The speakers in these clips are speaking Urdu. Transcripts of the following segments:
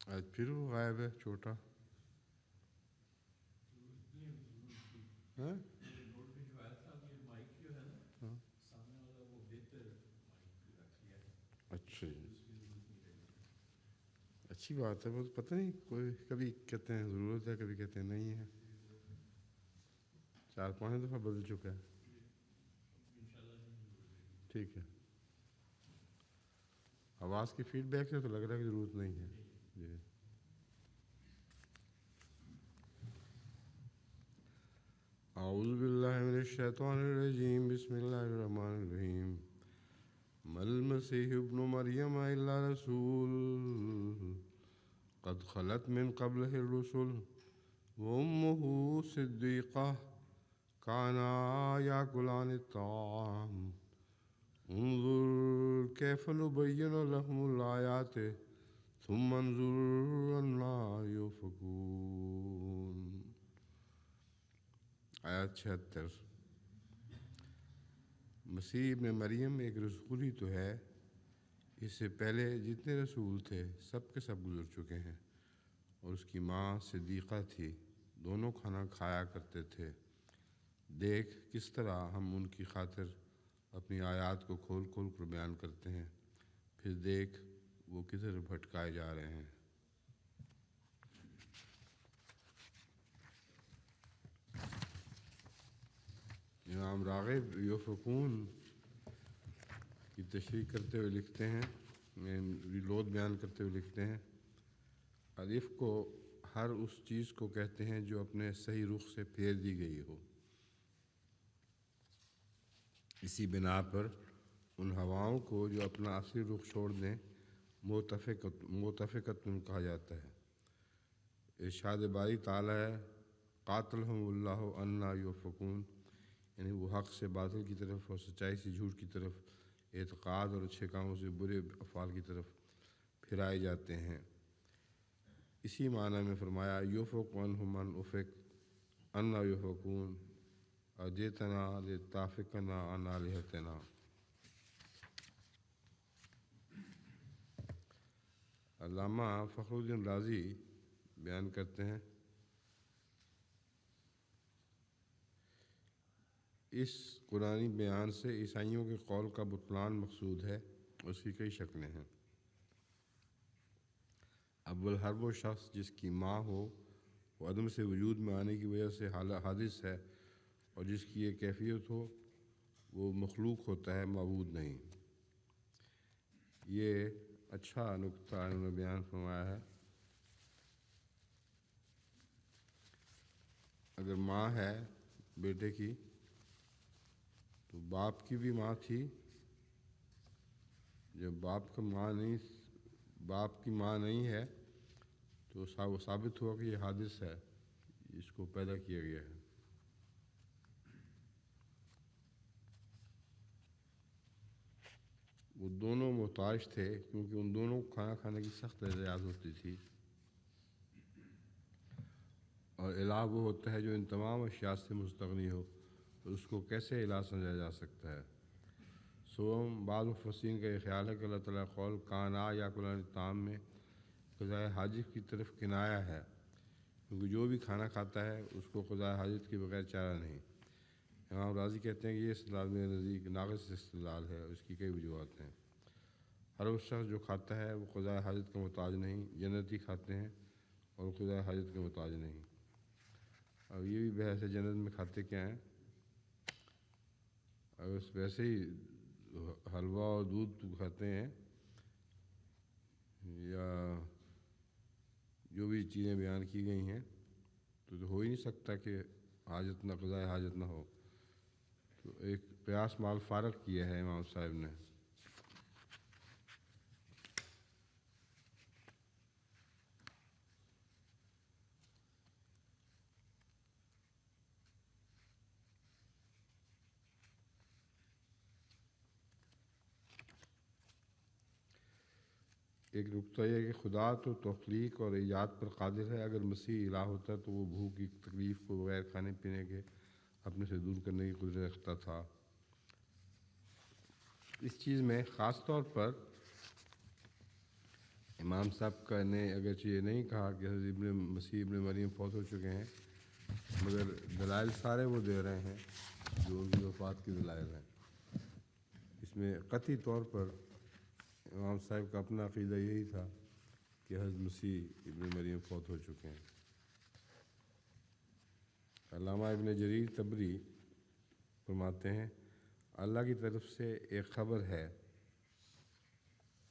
آج پھر وہ غائب ہے چھوٹا. ہاں اچھا جی، اچھی بات ہے. بس پتہ نہیں، کوئی کبھی کہتے ہیں ضرورت ہے، کبھی کہتے ہیں نہیں ہے. 4-5 دفعہ بدل چکا ہے. ٹھیک ہے. آواز کی فیڈ بیک سے تو لگ رہا ہے کہ ضرورت نہیں ہے. جی. اعوذ باللہ من الشیطان الرجیم. بسم اللہ الرحمن الرحیم. ما المسیح ابن مریم الا رسول قد خلت من قبلہ الرسل وامہ صدیقہ کانا یاکلان الطعام انظر کیف نبین لہم الآیات ثم انظر انا یؤفکون. آیت 76. مسیح ابن مریم ایک رسول ہی تو ہے. اس سے پہلے جتنے رسول تھے سب کے سب گزر چکے ہیں، اور اس کی ماں صدیقہ تھی. دونوں کھانا کھایا کرتے تھے. دیکھ کس طرح ہم ان کی خاطر اپنی آیات کو کھول کھول کر بیان کرتے ہیں، پھر دیکھ وہ کدھر بھٹکائے جا رہے ہیں. امام راغب یوفقون کی تشریح کرتے ہوئے لکھتے ہیں، میں ریلود بیان کرتے ہوئے لکھتے ہیں، الف کو ہر اس چیز کو کہتے ہیں جو اپنے صحیح رخ سے پھیر دی گئی ہو. اسی بنا پر ان ہواؤں کو جو اپنا اصلی رخ چھوڑ دیں موتفقتن کہا جاتا ہے. ارشاد باری تعالیٰ ہے قاتلہم اللہ انا یؤفکون، یعنی وہ حق سے باطل کی طرف اور سچائی سے جھوٹ کی طرف، اعتقاد اور اچھے کاموں سے برے افعال کی طرف پھرائے جاتے ہیں. اسی معنی میں فرمایا یؤفک عنہم من افک انا یؤفکون اجئتنا لتافکنا عن آلہتنا. علامہ فخر الدین رازی بیان کرتے ہیں اس قرآنی بیان سے عیسائیوں کے قول کا بطلان مقصود ہے. اس کی کئی شکلیں ہیں. اول ہر وہ شخص جس کی ماں ہو وہ عدم سے وجود میں آنے کی وجہ سے حادث ہے، اور جس کی یہ کیفیت ہو وہ مخلوق ہوتا ہے، معبود نہیں. یہ اچھا نکتہ انہوں نے بیان فرمایا ہے. اگر ماں ہے بیٹے کی تو باپ کی بھی ماں تھی. جب باپ کی ماں نہیں ہے تو وہ ثابت ہوا کہ یہ حادث ہے، اس کو پیدا کیا گیا ہے. وہ دونوں محتاج تھے کیونکہ ان دونوں کو کھانا کھانے کی سخت احتیاط ہوتی تھی، اور الہ وہ ہوتا ہے جو ان تمام اشیاء سے مستغنی ہو، اور اس کو کیسے الہ سمجھا جا سکتا ہے. بعض مفسرین کا یہ خیال ہے کہ اللہ تعالیٰ قول کانا یا کلان الطعام میں قضائے حاجت کی طرف کنایا ہے، کیونکہ جو بھی کھانا کھاتا ہے اس کو قضائے حاجت کے بغیر چارہ نہیں. امام راضی کہتے ہیں کہ یہ استدلال میرے نزدیک ناقص استدلال ہے، اور اس کی کئی وجوہات ہیں. ہر وہ شخص جو کھاتا ہے وہ قضائے حاجت کا محتاج نہیں. جنتی کھاتے ہیں اور قضائے حاجت کا محتاج نہیں. اور یہ بھی بحث ہے جنت میں کھاتے کیا ہیں. اگر ویسے ہی حلوہ اور دودھ کھاتے ہیں یا جو بھی چیزیں بیان کی گئی ہیں تو ہو ہی نہیں سکتا کہ حاجت نہ قضائے حاجت نہ ہو. تو ایک قیاس مال فارق کیا ہے امام صاحب نے. ایک نقطہ یہ ہے کہ خدا تو تخلیق اور ایجاد پر قادر ہے. اگر مسیح الہ ہوتا تو وہ بھوک کی تکلیف کو بغیر کھانے پینے کے اپنے سے دور کرنے کی قدرت رکھتا تھا. اس چیز میں خاص طور پر امام صاحب کا نے اگرچہ یہ نہیں کہا کہ حضرت مسیح ابن مریم فوت ہو چکے ہیں، مگر دلائل سارے وہ دے رہے ہیں جو ان کی وفات کی دلائل ہیں۔ اس میں قطعی طور پر امام صاحب کا اپنا عقیدہ یہی تھا کہ حضرت مسیح ابن مریم فوت ہو چکے ہیں۔ علامہ ابن جریر طبری فرماتے ہیں اللہ کی طرف سے ایک خبر ہے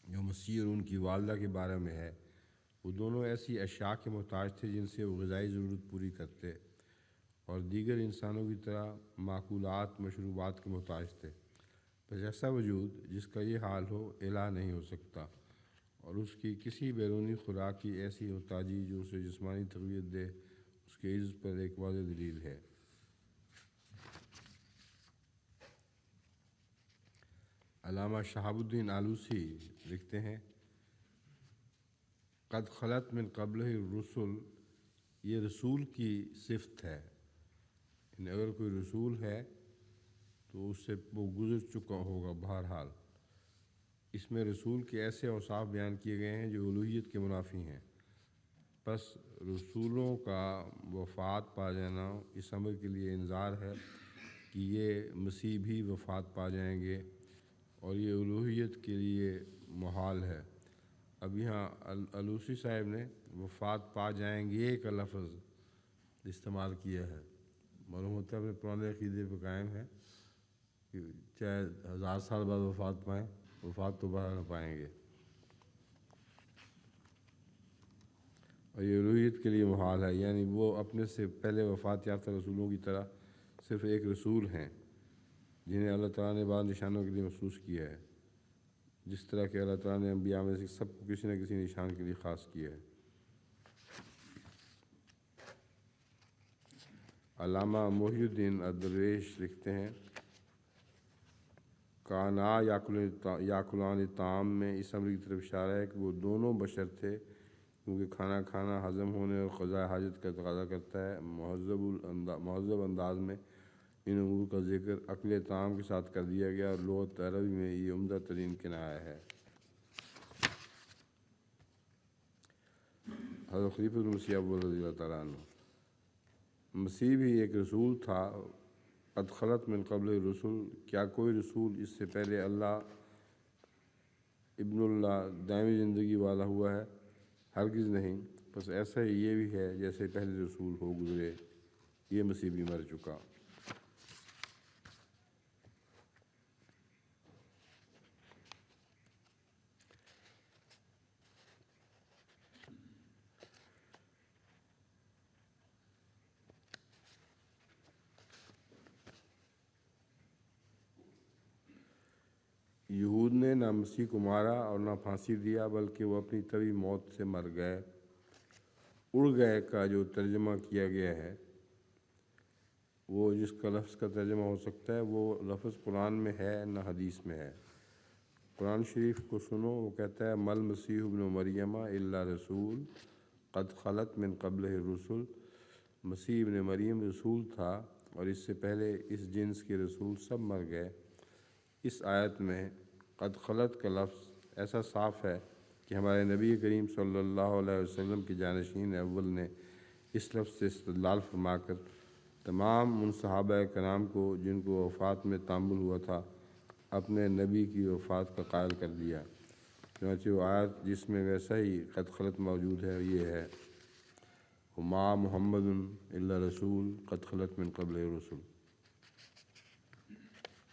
جو مسیح اور ان کی والدہ کے بارے میں ہے۔ وہ دونوں ایسی اشیاء کے محتاج تھے جن سے وہ غذائی ضرورت پوری کرتے اور دیگر انسانوں کی طرح معقولات مشروبات کے محتاج تھے۔ بس ایسا وجود جس کا یہ حال ہو الہ نہیں ہو سکتا، اور اس کی کسی بیرونی خوراک کی ایسی محتاجی جو اسے جسمانی تقویت دے اس کے عجز پر ایک واضح دلیل ہے۔ علامہ شہاب الدین آلوسی لکھتے ہیں قد خلت من قبلہ الرسل، یہ رسول کی صفت ہے، یعنی اگر کوئی رسول ہے تو اس سے وہ گزر چکا ہوگا۔ بہرحال اس میں رسول کے ایسے اوصاف بیان کیے گئے ہیں جو الوہیت کے منافی ہیں۔ پس رسولوں کا وفات پا جانا اس امر کے لیے انذار ہے کہ یہ مسیح بھی وفات پا جائیں گے، اور یہ الوہیت کے لیے محال ہے۔ اب یہاں آلوسی صاحب نے وفات پا جائیں گے کا لفظ استعمال کیا ہے، معلوم ہوتا ہے اپنے پرانے عقیدے پہ قائم ہے کہ چاہے 1000 سال بعد وفات پائیں، وفات تو بہر نہ پائیں گے، اور یہ الوہیت کے لیے محال ہے، یعنی وہ اپنے سے پہلے وفات یافتہ رسولوں کی طرح صرف ایک رسول ہیں جنہیں اللہ تعالیٰ نے بعض نشانوں کے لیے مخصوص کیا ہے، جس طرح کہ اللہ تعالیٰ نے انبیاء میں سے سب کو کسی نہ کسی نشان کے لیے خاص کیا ہے۔ علامہ محی الدین الدرویش لکھتے ہیں کانا یاکلان طعام میں اس امر کی طرف اشارہ ہے کہ وہ دونوں بشر تھے، کیونکہ کھانا کھانا ہضم ہونے اور قضاء حاجت کا تقاضا کرتا ہے۔ مہذب انداز میں ان امور کا ذکر اکل طعام کے ساتھ کر دیا گیا، اور لغت عربی میں یہ عمدہ ترین کنایہ ہے۔ حضرت خلیفۃ المسیح اول رضی اللہ تعالیٰ عنہ، مسیح بھی ایک رسول تھا۔ قد خلت من قبل الرسل، کیا کوئی رسول اس سے پہلے اللہ ابن اللہ دائمی زندگی والا ہوا ہے؟ ہرگز نہیں۔ بس ایسا ہی یہ بھی ہے جیسے پہلے رسول ہو گزرے، یہ مسیح بھی مر چکا۔ یہود نے نہ مسیح کو مارا اور نہ پھانسی دیا، بلکہ وہ اپنی طبعی موت سے مر گئے۔ اڑ گئے کا جو ترجمہ کیا گیا ہے، وہ جس کا لفظ کا ترجمہ ہو سکتا ہے، وہ لفظ قرآن میں ہے نہ حدیث میں ہے۔ قرآن شریف کو سنو، وہ کہتا ہے مل مسیح ابن مریم الا رسول قد خلت من قبلہ الرسل، مسیح ابن مریم رسول تھا اور اس سے پہلے اس جنس کے رسول سب مر گئے۔ اس آیت میں قد خلت کا لفظ ایسا صاف ہے کہ ہمارے نبی کریم صلی اللہ علیہ وسلم کے جانشین اول نے اس لفظ سے استدلال فرما کر تمام ان صحابہ کرام کو جن کو وفات میں تعامل ہوا تھا اپنے نبی کی وفات کا قائل کر دیا۔ چنانچہ وہ آیت جس میں ویسا ہی قد خلت موجود ہے یہ ہے وما محمد الا رسول قد خلت من قبل الرسل،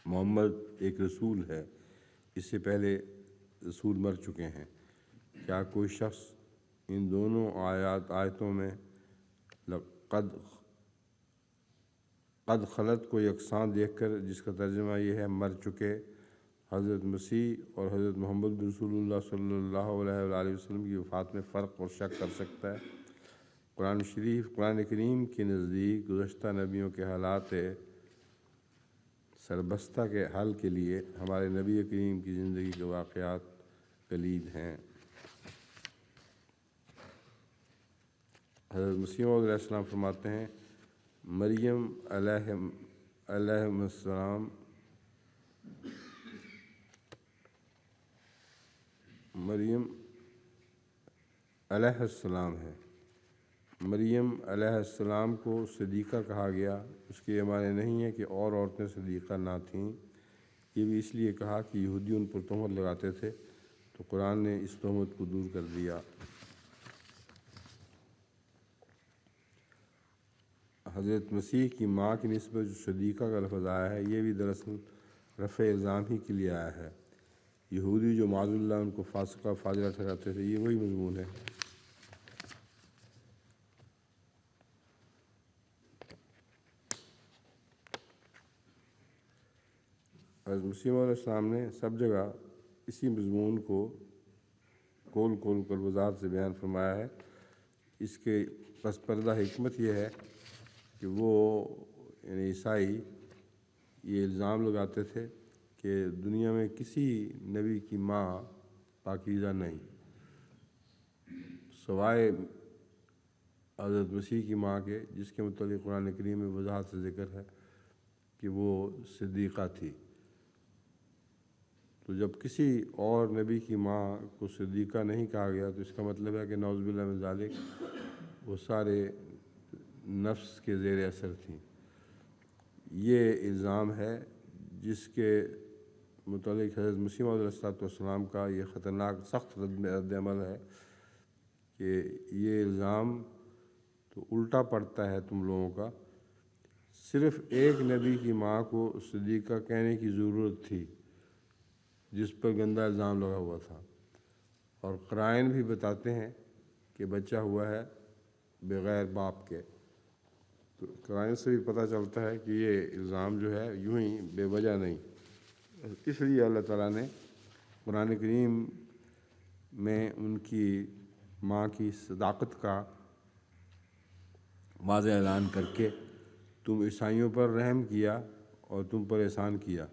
محمد ایک رسول ہے، اس سے پہلے رسول مر چکے ہیں۔ کیا کوئی شخص ان دونوں آیتوں میں قد خلت کو یکساں دیکھ کر جس کا ترجمہ یہ ہے مر چکے، حضرت مسیح اور حضرت محمد رسول اللہ صلی اللہ علیہ وآلہ وسلم کی وفات میں فرق اور شک کر سکتا ہے؟ قرآن کریم کے نزدیک گزشتہ نبیوں کے حالات سربستہ کے حل کے لیے ہمارے نبی کریم کی زندگی کے واقعات کلید ہیں۔ حضرت مسیح موعود علیہ السلام فرماتے ہیں مریم علیہ السلام علیہ السلام ہے۔ مریم علیہ السلام کو صدیقہ کہا گیا، اس کے یہ معنی نہیں ہے کہ اور عورتیں صدیقہ نہ تھیں، یہ بھی اس لیے کہا کہ یہودی ان پر تہمت لگاتے تھے، تو قرآن نے اس تہمت کو دور کر دیا۔ حضرت مسیح کی ماں کی نسبت جو صدیقہ کا لفظ آیا ہے، یہ بھی دراصل رفع الزام ہی کے لیے آیا ہے۔ یہودی جو معاذ اللہ ان کو فاسقہ فاجرہ ٹھہراتے تھے، یہ وہی مضمون ہے۔ حضرت مسیح علیہ السلام نے سب جگہ اسی مضمون کو کول کر وضاحت سے بیان فرمایا ہے۔ اس کے پس پردہ حکمت یہ ہے کہ وہ یعنی عیسائی یہ الزام لگاتے تھے کہ دنیا میں کسی نبی کی ماں پاکیزہ نہیں سوائے حضرت مسیح کی ماں کے، جس کے متعلق قرآن کریم میں وضاحت سے ذکر ہے کہ وہ صدیقہ تھی۔ تو جب کسی اور نبی کی ماں کو صدیقہ نہیں کہا گیا تو اس کا مطلب ہے کہ نعوذ باللہ من ذالک وہ سارے نفس کے زیر اثر تھیں۔ یہ الزام ہے جس کے متعلق حضرت مسیح علیہ السلام کا یہ خطرناک سخت رد عمل ہے کہ یہ الزام تو الٹا پڑتا ہے تم لوگوں کا۔ صرف ایک نبی کی ماں کو صدیقہ کہنے کی ضرورت تھی جس پر گندہ الزام لگا ہوا تھا، اور قرائن بھی بتاتے ہیں کہ بچہ ہوا ہے بغیر باپ کے۔ تو قرائن سے بھی پتہ چلتا ہے کہ یہ الزام جو ہے یوں ہی بے وجہ نہیں۔ اس لیے اللہ تعالیٰ نے قرآن کریم میں ان کی ماں کی صداقت کا واضح اعلان کر کے تم عیسائیوں پر رحم کیا اور تم پر احسان کیا،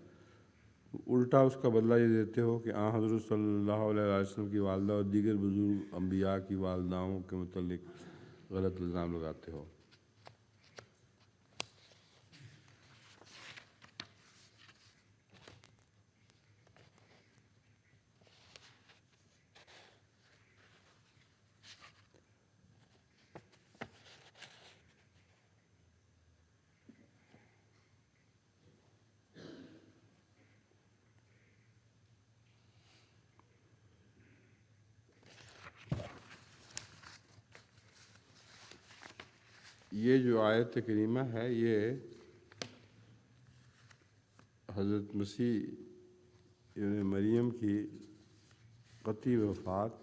الٹا اس کا بدلہ یہ دیتے ہو کہ حضرت صلی اللہ علیہ وسلم کی والدہ اور دیگر بزرگ انبیاء کی والداؤں کے متعلق غلط الزام لگاتے ہو۔ یہ جو آیت کریمہ ہے یہ حضرت مسیح مریم کی قطعی وفات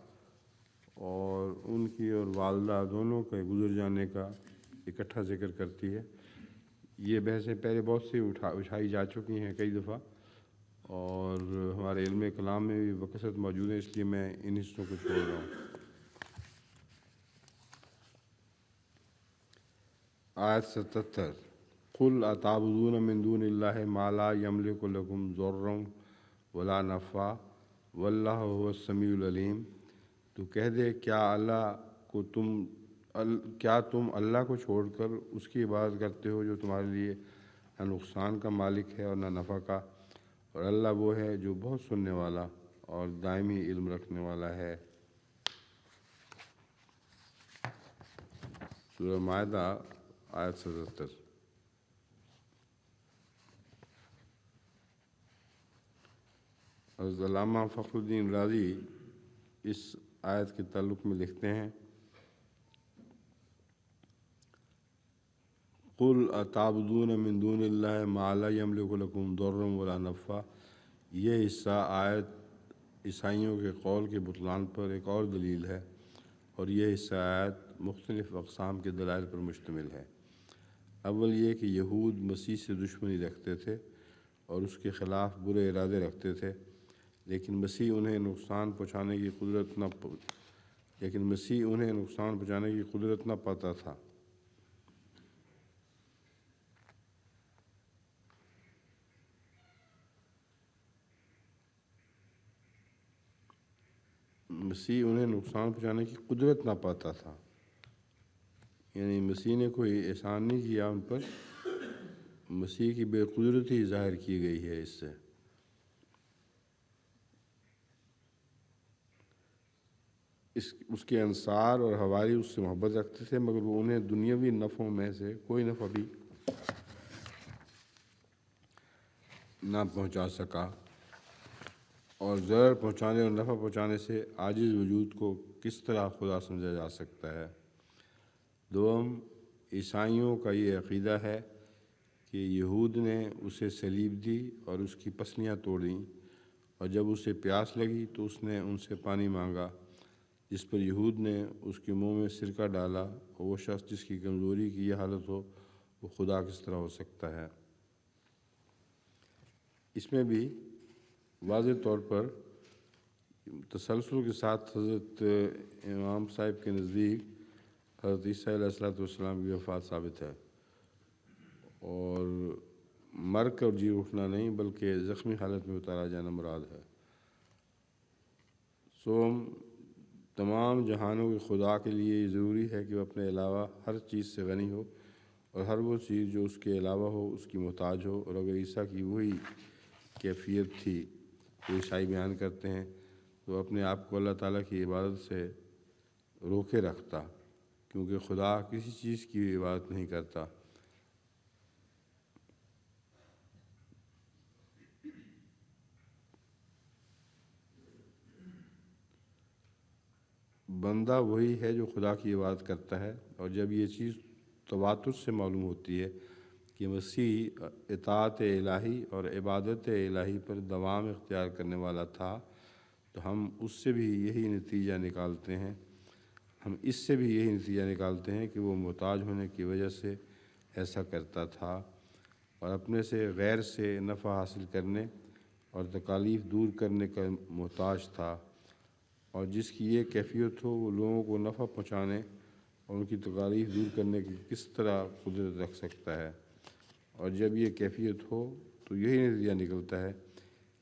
اور ان کی اور والدہ دونوں کے گزر جانے کا اکٹھا ذکر کرتی ہے۔ یہ بحثیں پہلے بہت سی اٹھائی جا چکی ہیں کئی دفعہ، اور ہمارے علم کلام میں بھی بکثرت موجود ہیں، اس لیے میں ان حصوں کو چھوڑ رہا ہوں۔ آیت 77 قل اتعبدون من دون اللہ ما لا یملک لکم ضرا ولا نفعا واللہ هو السمیع العلیم۔ تو کہہ دے کیا تم اللہ کو چھوڑ کر اس کی عبادت کرتے ہو جو تمہارے لیے نہ نقصان کا مالک ہے اور نہ نفع کا، اور اللہ وہ ہے جو بہت سننے والا اور دائمی علم رکھنے والا ہے۔ سورہ مائدہ آیت 77۔ حضرت علامہ فخر الدین رازی اس آیت کے تعلق میں لکھتے ہیں قل اتعبدون من دون اللہ ما لا یملک لکم ضرا ولا نفعا۔ یہ حصہ آیت عیسائیوں کے قول کے بطلان پر ایک اور دلیل ہے، اور یہ حصہ آیت مختلف اقسام کے دلائل پر مشتمل ہے۔ اول یہ کہ یہود مسیح سے دشمنی رکھتے تھے اور اس کے خلاف برے ارادے رکھتے تھے، لیکن مسیح انہیں نقصان پہنچانے کی قدرت نہ پاتا تھا۔ یعنی مسیح نے کوئی احسان نہیں کیا ان پر، مسیح کی بے قدرتی ظاہر کی گئی ہے اس سے۔ اس کے انصار اور حواری اس سے محبت رکھتے تھے، مگر وہ انہیں دنیاوی نفعوں میں سے کوئی نفع بھی نہ پہنچا سکا۔ اور ضرر پہنچانے اور نفع پہنچانے سے عاجز وجود کو کس طرح خدا سمجھا جا سکتا ہے؟ دوم، عیسائیوں کا یہ عقیدہ ہے کہ یہود نے اسے صلیب دی اور اس کی پسلیاں توڑیں، اور جب اسے پیاس لگی تو اس نے ان سے پانی مانگا، جس پر یہود نے اس کے منہ میں سرکہ ڈالا، اور وہ شخص جس کی کمزوری کی یہ حالت ہو وہ خدا کس طرح ہو سکتا ہے؟ اس میں بھی واضح طور پر تسلسل کے ساتھ حضرت امام صاحب کے نزدیک حضرت عیسیٰ علیہ السلام کی وفات ثابت ہے، اور مر کر جی اٹھنا نہیں بلکہ زخمی حالت میں اتارا جانا مراد ہے۔ سوم، تمام جہانوں کے خدا کے لیے یہ ضروری ہے کہ وہ اپنے علاوہ ہر چیز سے غنی ہو، اور ہر وہ چیز جو اس کے علاوہ ہو اس کی محتاج ہو، اور اگر عیسیٰ کی وہی کیفیت تھی جو عیسائی بیان کرتے ہیں تو اپنے آپ کو اللہ تعالیٰ کی عبادت سے روکے رکھتا، کیونکہ خدا کسی چیز کی عبادت نہیں کرتا۔ بندہ وہی ہے جو خدا کی عبادت کرتا ہے، اور جب یہ چیز تواتر سے معلوم ہوتی ہے کہ مسیح اطاعت الہی اور عبادت الہی پر دوام اختیار کرنے والا تھا، تو ہم اس سے بھی یہی نتیجہ نکالتے ہیں کہ وہ محتاج ہونے کی وجہ سے ایسا کرتا تھا، اور اپنے سے غیر سے نفع حاصل کرنے اور تکالیف دور کرنے کا محتاج تھا، اور جس کی یہ کیفیت ہو وہ لوگوں کو نفع پہنچانے اور ان کی تکالیف دور کرنے کی کس طرح قدرت رکھ سکتا ہے؟ اور جب یہ کیفیت ہو تو یہی نتیجہ نکلتا ہے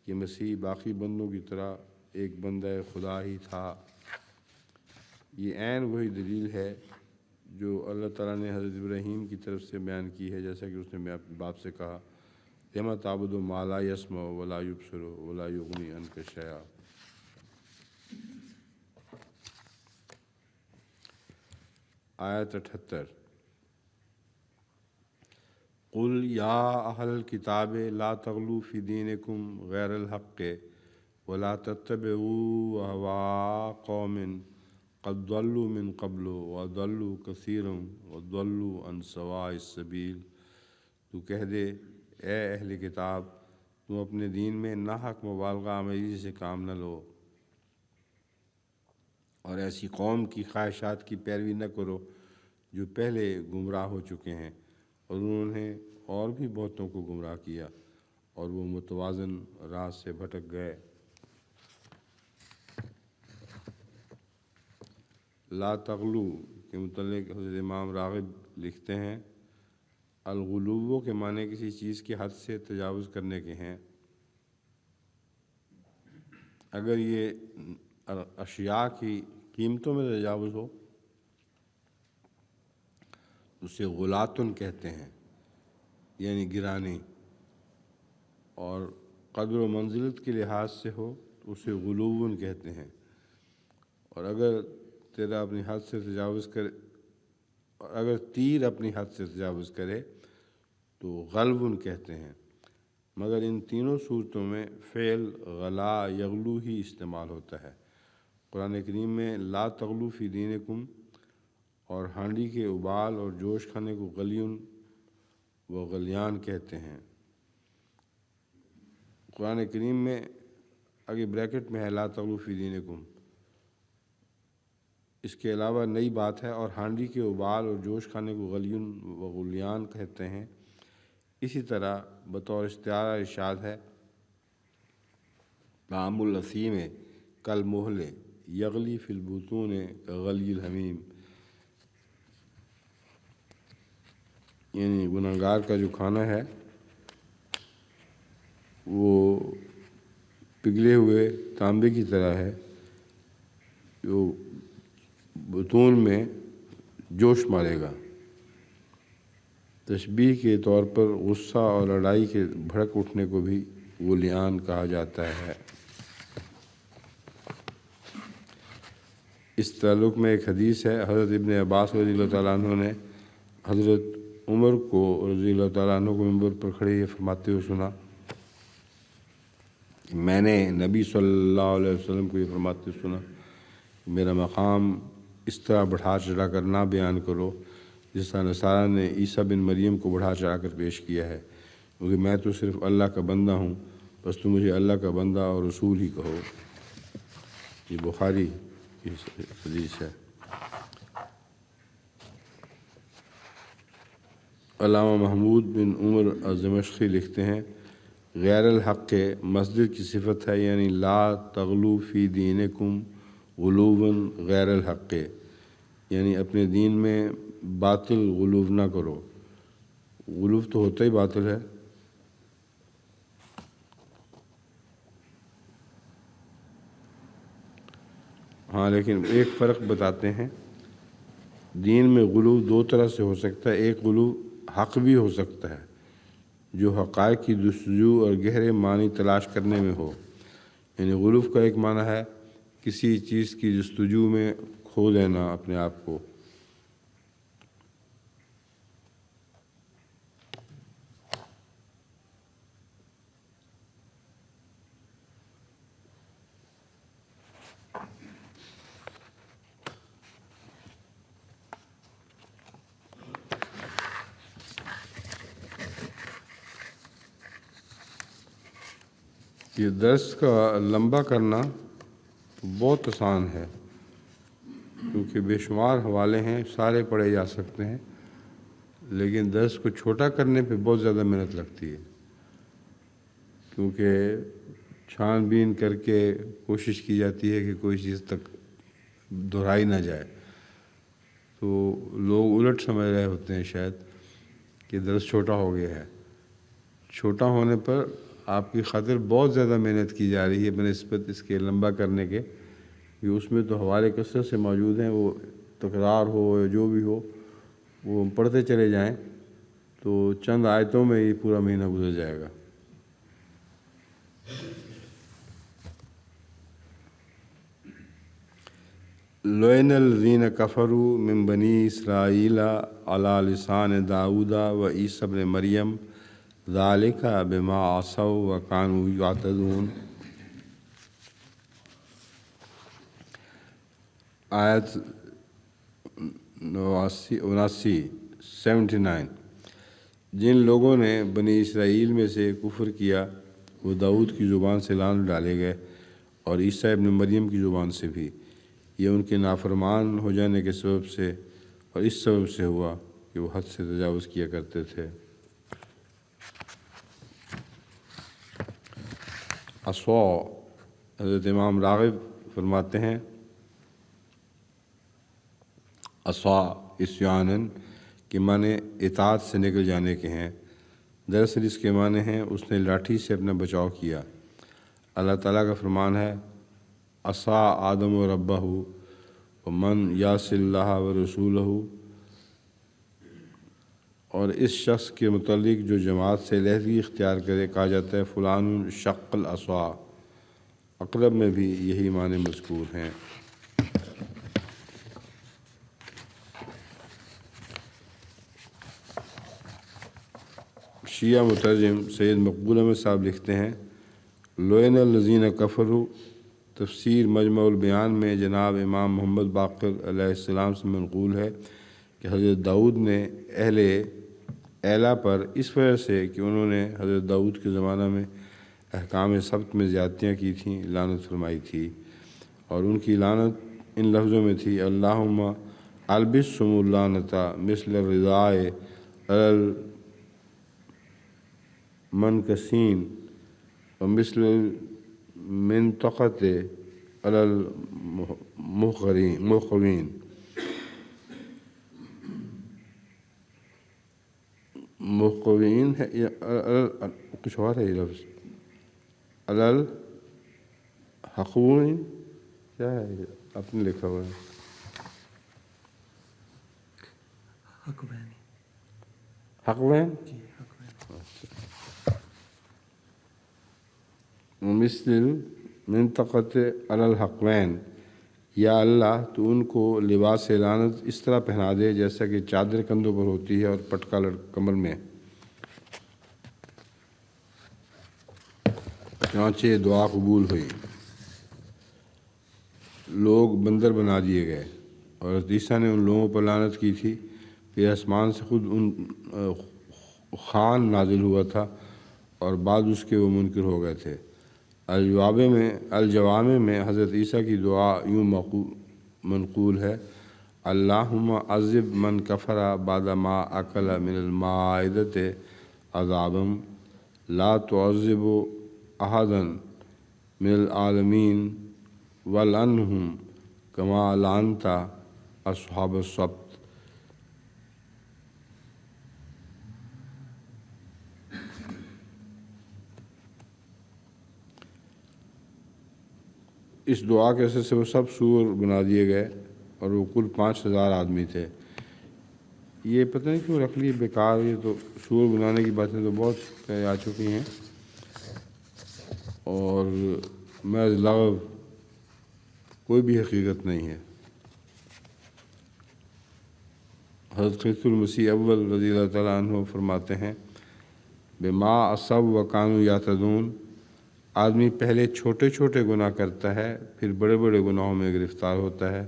کہ مسیح باقی بندوں کی طرح ایک بندہ خدا ہی تھا۔ یہ عین وہی دلیل ہے جو اللہ تعالیٰ نے حضرت ابراہیم کی طرف سے بیان کی ہے، جیسا کہ اس نے اپنے باپ سے کہا، لِمَ تَعْبُدُ مَا لَا يَسْمَعُ وَلَا يُبْصِرُ وَلَا يُغْنِي عَنْكَ شَيْئًا۔ آیت 78، قُلْ یا اہل الکتاب لا تغلوا فی دینکم غیر الحق ولا تتبعوا اہواء قوم قد ضلوا من قبل وضلوا کثیرا وضلوا عن سواء السبیل۔ تو کہہ دے، اے اہل کتاب، تم اپنے دین میں ناحق مبالغہ آمیزی سے کام نہ لو، اور ایسی قوم کی خواہشات کی پیروی نہ کرو جو پہلے گمراہ ہو چکے ہیں، اور انہوں نے اور بھی بہتوں کو گمراہ کیا، اور وہ متوازن راہ سے بھٹک گئے۔ لا تغلو کے متعلق حضرت امام راغب لکھتے ہیں، الغلو کے معنی کسی چیز کی حد سے تجاوز کرنے کے ہیں۔ اگر یہ اشیاء کی قیمتوں میں تجاوز ہو اسے غلاتن کہتے ہیں، یعنی گرانی، اور قدر و منزلت کے لحاظ سے ہو تو اسے غلوون کہتے ہیں، اور اگر تیر اپنی حد سے تجاوز کرے تو غلون کہتے ہیں، مگر ان تینوں صورتوں میں فعل غلا یغلو ہی استعمال ہوتا ہے۔ قرآن کریم میں لا تغلو فی دینکم اور ہانڈی کے ابال اور جوش کھانے کو غلیون و غلیان کہتے ہیں۔ قرآن کریم میں آگے بریکٹ میں ہے لا تغلو فی دینکم، اس کے علاوہ نئی بات ہے، اور ہانڈی کے ابال اور جوش کھانے کو غلیون و غلیان کہتے ہیں۔ اسی طرح بطور استعارہ ارشاد ہے، طعام الاسیم کالمہل یغلی فی البطون کغلی الحمیم، یعنی گنہگار کا جو کھانا ہے وہ پگھلے ہوئے تانبے کی طرح ہے جو بطون میں جوش مارے گا۔ تشبیہ کے طور پر غصہ اور لڑائی کے بھڑک اٹھنے کو بھی غلیان کہا جاتا ہے۔ اس تعلق میں ایک حدیث ہے، حضرت ابن عباس رضی اللہ تعالیٰ عنہ نے حضرت عمر کو رضی اللہ تعالیٰ عنہ کو ممبر پر کھڑے یہ فرماتے ہوئے سنا، میں نے نبی صلی اللہ علیہ وسلم کو یہ فرماتے سنا، میرا مقام اس طرح بڑھا چڑھا کر نہ بیان کرو جس طرح نصارہ نے عیسیٰ بن مریم کو بڑھا چڑھا کر پیش کیا ہے، کیونکہ میں تو صرف اللہ کا بندہ ہوں، بس تم مجھے اللہ کا بندہ اور رسول ہی کہو۔ یہ بخاری کی حدیث ہے۔ علامہ محمود بن عمر الدمشقی لکھتے ہیں، غیر الحق کے مسجد کی صفت ہے، یعنی لا تغلو فی دینکم غلوًا غیر الحق کے، یعنی اپنے دین میں باطل غلو نہ کرو۔ غلو تو ہوتا ہی باطل ہے۔ ہاں، لیکن ایک فرق بتاتے ہیں، دین میں غلو دو طرح سے ہو سکتا ہے۔ ایک غلو حق بھی ہو سکتا ہے، جو حقائق کی جستجو اور گہرے معنی تلاش کرنے میں ہو، یعنی غلو کا ایک معنی ہے کسی چیز کی جستجو میں کھو دینا اپنے آپ کو۔ یہ درس کا لمبا کرنا بہت آسان ہے، کیونکہ بے شمار حوالے ہیں، سارے پڑھے جا سکتے ہیں، لیکن درس کو چھوٹا کرنے پہ بہت زیادہ محنت لگتی ہے، کیونکہ چھان بین کر کے کوشش کی جاتی ہے کہ کوئی چیز تک دہرائی نہ جائے، تو لوگ الٹ سمجھ رہے ہوتے ہیں شاید کہ درس چھوٹا ہو گیا ہے۔ چھوٹا ہونے پر آپ کی خاطر بہت زیادہ محنت کی جا رہی ہے بنسبت اس کے لمبا کرنے کے، کہ اس میں تو حوالے کثرت سے موجود ہیں، وہ تکرار ہو یا جو بھی ہو وہ پڑھتے چلے جائیں تو چند آیتوں میں یہ پورا مہینہ گزر جائے گا۔ لعن الذین کفروا من بنی اسرائیل علی لسان داؤد و عیسی ابن مریم ذالک بما عصوا وکانوا یعتدون۔ آیت 79، جن لوگوں نے بنی اسرائیل میں سے کفر کیا وہ داؤد کی زبان سے لعنت ڈالے گئے اور عیسیٰ ابن مریم کی زبان سے بھی، یہ ان کے نافرمان ہو جانے کے سبب سے اور اس سبب سے ہوا کہ وہ حد سے تجاوز کیا کرتے تھے۔ عصوا، حضرت امام راغب فرماتے ہیں عصا عصیانن کے معنی اطاعت سے نکل جانے کے ہیں، دراصل اس کے معنی ہیں اس نے لاٹھی سے اپنا بچاؤ کیا۔ اللہ تعالیٰ کا فرمان ہے عصا آدم و ربہ ومن یعص اللہ و رسولہ، اور اس شخص کے متعلق جو جماعت سے علیحدگی اختیار کرے کہا جاتا ہے فلان شق العصا۔ اقرب میں بھی یہی معنی مذکور ہیں۔ شیعہ مترجم سید مقبول احمد صاحب لکھتے ہیں، لعن الذین کفروا، تفسیر مجمع البیان میں جناب امام محمد باقر علیہ السلام سے منقول ہے کہ حضرت داؤد نے اہل ایلا پر اس وجہ سے کہ انہوں نے حضرت داؤد کے زمانہ میں احکام سبت میں زیادتیاں کی تھیں لعنت فرمائی تھی، اور ان کی لعنت ان لفظوں میں تھی اللہم البسہم اللعنۃ مثل الرضاء علی المنکسین ومثل المنطقۃ علی المخوین۔ مخوین ہے یا کچھ اور ہے یہ لفظ؟ علی الحقوین کیا ہے؟ آپ نے لکھا ہوا ہے حقوین، مثل المنطقۃ علی الحقوین، یا اللہ تو ان کو لباس لعنت اس طرح پہنا دے جیسا کہ چادر کندھوں پر ہوتی ہے اور پٹکا کمر میں۔ چنانچہ دعا قبول ہوئی، لوگ بندر بنا دیے گئے، اور حضرت عیسیٰ نے ان لوگوں پر لعنت کی تھی۔ پھر آسمان سے خود ان خان نازل ہوا تھا اور بعد اس کے وہ منکر ہو گئے تھے۔ الجوامع میں حضرت عیسیٰ کی دعا یوں منقول ہے: اللہم عذب من کفر بعد ما اکل من المائدۃ عذابا لا تعذب احدا من العالمین والعنہم کما لعنت اصحاب السبت۔ اس دعا کے اثر سے وہ سب سور بنا دیے گئے، اور وہ کل 5000 آدمی تھے۔ یہ پتہ نہیں کیوں رکھ لیے بیکار، یہ تو سور بنانے کی باتیں تو بہت آ چکی ہیں، اور محض لغو، کوئی بھی حقیقت نہیں ہے۔ حضرت خیس المسیح اول رضی اللہ تعالیٰ عنہ فرماتے ہیں: بما عصوا وکانوا یعتدون، آدمی پہلے چھوٹے چھوٹے گناہ کرتا ہے، پھر بڑے بڑے گناہوں میں گرفتار ہوتا ہے۔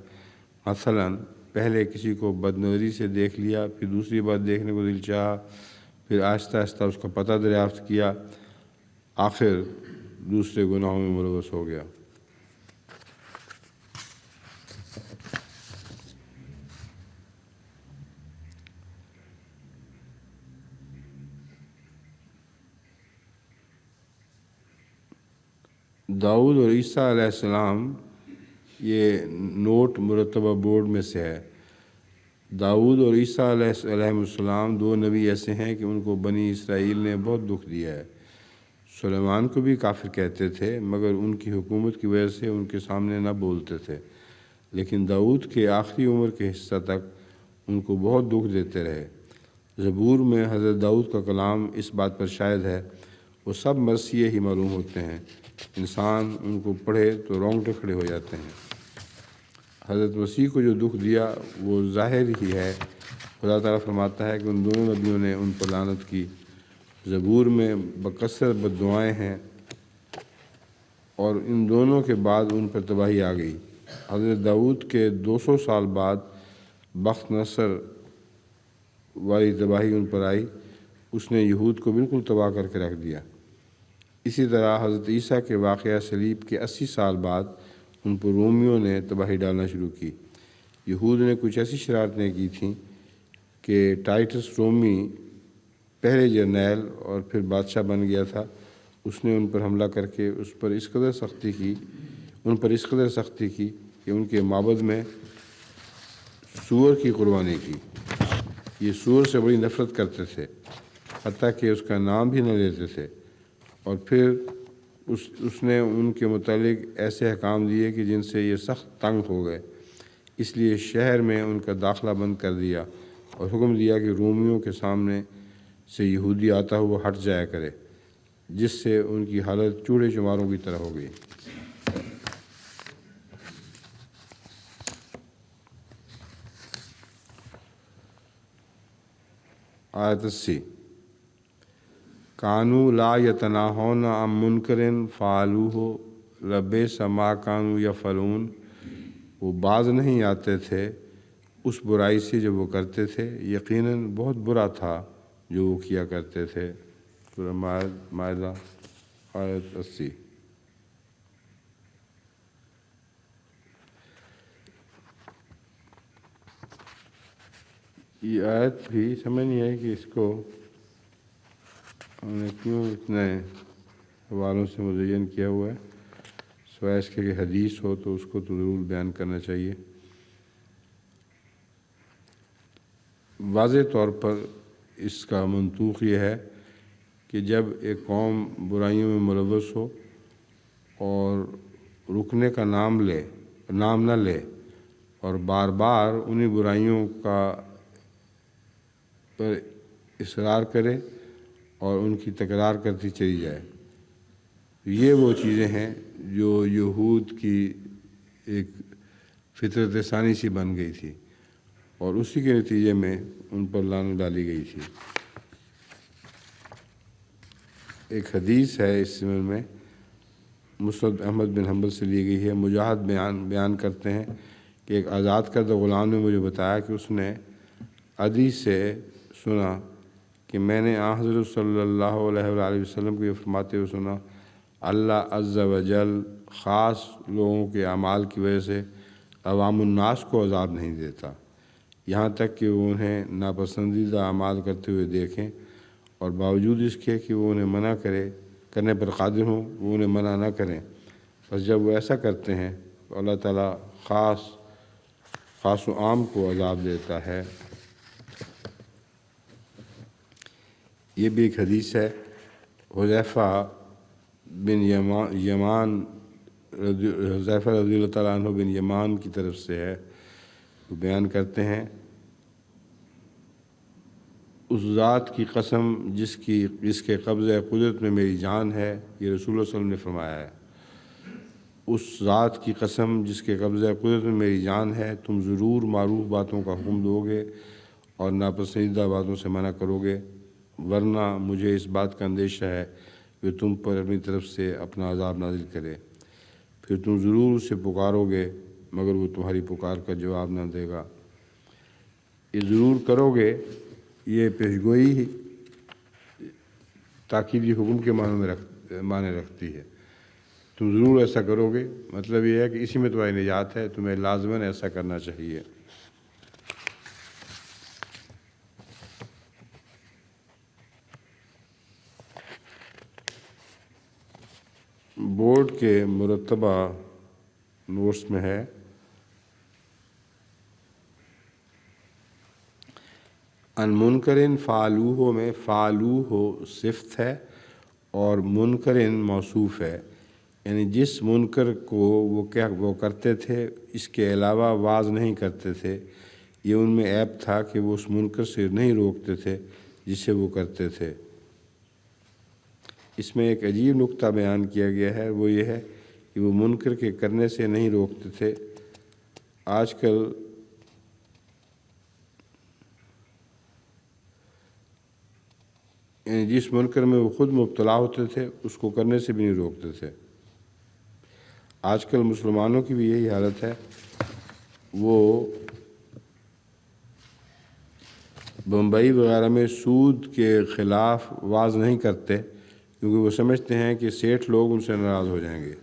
مثلاً پہلے کسی کو بد نظری سے دیکھ لیا، پھر دوسری بار دیکھنے کو دل چاہا، پھر آہستہ آہستہ اس کا پتہ دریافت کیا، آخر دوسرے گناہوں میں ملوث ہو گیا۔ داؤد اور عیسیٰ علیہ السلام، یہ نوٹ مرتبہ بورڈ میں سے ہے۔ داؤد اور عیسیٰ علیہ السلام دو نبی ایسے ہیں کہ ان کو بنی اسرائیل نے بہت دکھ دیا ہے۔ سلیمان کو بھی کافر کہتے تھے، مگر ان کی حکومت کی وجہ سے ان کے سامنے نہ بولتے تھے، لیکن داؤد کے آخری عمر کے حصہ تک ان کو بہت دکھ دیتے رہے۔ زبور میں حضرت داؤد کا کلام اس بات پر شاہد ہے، وہ سب مرثیے ہی معلوم ہوتے ہیں، انسان ان کو پڑھے تو رونگٹے کھڑے ہو جاتے ہیں۔ حضرت مسیح کو جو دکھ دیا وہ ظاہر ہی ہے۔ خدا تعالیٰ فرماتا ہے کہ ان دونوں نبیوں نے ان پر لعنت کی۔ زبور میں بکثرت بد دعائیں ہیں، اور ان دونوں کے بعد ان پر تباہی آ گئی۔ حضرت داؤد کے 200 سال بعد بخت نصر والی تباہی ان پر آئی، اس نے یہود کو بالکل تباہ کر کے رکھ دیا۔ اسی طرح حضرت عیسیٰ کے واقعہ صلیب کے 80 سال بعد ان پر رومیوں نے تباہی ڈالنا شروع کی۔ یہود نے کچھ ایسی شرارتیں کی تھیں کہ ٹائٹس رومی پہلے جرنیل اور پھر بادشاہ بن گیا تھا، اس نے ان پر حملہ کر کے ان پر اس قدر سختی کی کہ ان کے معبد میں سور کی قربانی کی۔ یہ سور سے بڑی نفرت کرتے تھے، حتیٰ کہ اس کا نام بھی نہ لیتے تھے، اور پھر اس نے ان کے متعلق ایسے احکام دیے کہ جن سے یہ سخت تنگ ہو گئے، اس لیے شہر میں ان کا داخلہ بند کر دیا اور حکم دیا کہ رومیوں کے سامنے سے یہودی آتا ہوا ہٹ جایا کرے، جس سے ان کی حالت چوڑے چماروں کی طرح ہو گئی۔ آیت 80: کانوا لا یتناہون عن منکر فعلوہ لبئس ما کانوا یفعلون، وہ باز نہیں آتے تھے اس برائی سے جو وہ کرتے تھے، یقیناً بہت برا تھا جو وہ کیا کرتے تھے۔ سورہ مائدہ آیت 80۔ یہ آیت بھی سمجھ نہیں آئی کہ اس کو ہم نے کیوں اتنے حوالوں سے مزین کیا ہوا ہے، سوائے اس کے کہ حدیث ہو تو اس کو تو ضرور بیان کرنا چاہیے۔ واضح طور پر اس کا منطوق یہ ہے کہ جب ایک قوم برائیوں میں ملوث ہو اور رکنے کا نام نہ لے اور بار بار انہی برائیوں کا پر اصرار کرے اور ان کی تکرار کرتی چلی جائے، یہ وہ چیزیں ہیں جو یہود کی ایک فطرت ثانی سی بن گئی تھی اور اسی کے نتیجے میں ان پر لعنت ڈالی گئی تھی۔ ایک حدیث ہے اس سلسلے میں مسند احمد بن حنبل سے لی گئی ہے۔ مجاہد بیان کرتے ہیں کہ ایک آزاد کردہ غلام نے مجھے بتایا کہ اس نے عدی سے سنا کہ میں نے حضرت صلی اللہ علیہ وآلہ وسلم کو یہ فرماتے ہوئے سنا، اللہ عز و جل خاص لوگوں کے اعمال کی وجہ سے عوام الناس کو عذاب نہیں دیتا، یہاں تک کہ وہ انہیں ناپسندیدہ اعمال کرتے ہوئے دیکھیں، اور باوجود اس کے کہ وہ انہیں منع کرنے پر قادر ہوں وہ انہیں منع نہ کریں۔ بس جب وہ ایسا کرتے ہیں تو اللہ تعالیٰ خاص و عام کو عذاب دیتا ہے۔ یہ بھی ایک حدیث ہے۔ حذیفہ رضی اللہ تعالیٰ عنہ بن یمان کی طرف سے ہے، وہ بیان کرتے ہیں، اس ذات کی قسم جس کے قبضہ قدرت میں میری جان ہے، یہ رسول اللہ صلی اللہ علیہ وسلم نے فرمایا ہے، اس ذات کی قسم جس کے قبضہ قدرت میں میری جان ہے، تم ضرور معروف باتوں کا حکم دو گے اور ناپسندیدہ باتوں سے منع کرو گے، ورنہ مجھے اس بات کا اندیشہ ہے کہ تم پر اپنی طرف سے اپنا عذاب نازل کرے، پھر تم ضرور اسے پکارو گے مگر وہ تمہاری پکار کا جواب نہ دے گا۔ یہ ضرور کرو گے، یہ پیشگوئی تاکیدی حکم کے معنی رکھتی ہے۔ تم ضرور ایسا کرو گے، مطلب یہ ہے کہ اسی میں تمہاری نجات ہے، تمہیں لازماً ایسا کرنا چاہیے۔ بورڈ کے مرتبہ نوٹس میں ہے، ان منکرن فعلوہ میں فعلوہ صفت ہے اور منکرن موصوف ہے، یعنی جس منکر کو وہ کرتے تھے اس کے علاوہ واز نہیں کرتے تھے، یہ ان میں عیب تھا کہ وہ اس منکر سے نہیں روکتے تھے جسے وہ کرتے تھے۔ اس میں ایک عجیب نکتہ بیان کیا گیا ہے، وہ یہ ہے کہ وہ منکر کے کرنے سے نہیں روکتے تھے۔ آج کل یعنی جس منکر میں وہ خود مبتلا ہوتے تھے اس کو کرنے سے بھی نہیں روکتے تھے۔ آج کل مسلمانوں کی بھی یہی حالت ہے، وہ بمبئی وغیرہ میں سود کے خلاف واز نہیں کرتے کیونکہ وہ سمجھتے ہیں کہ سیٹھ لوگ ان سے ناراض ہو جائیں گے۔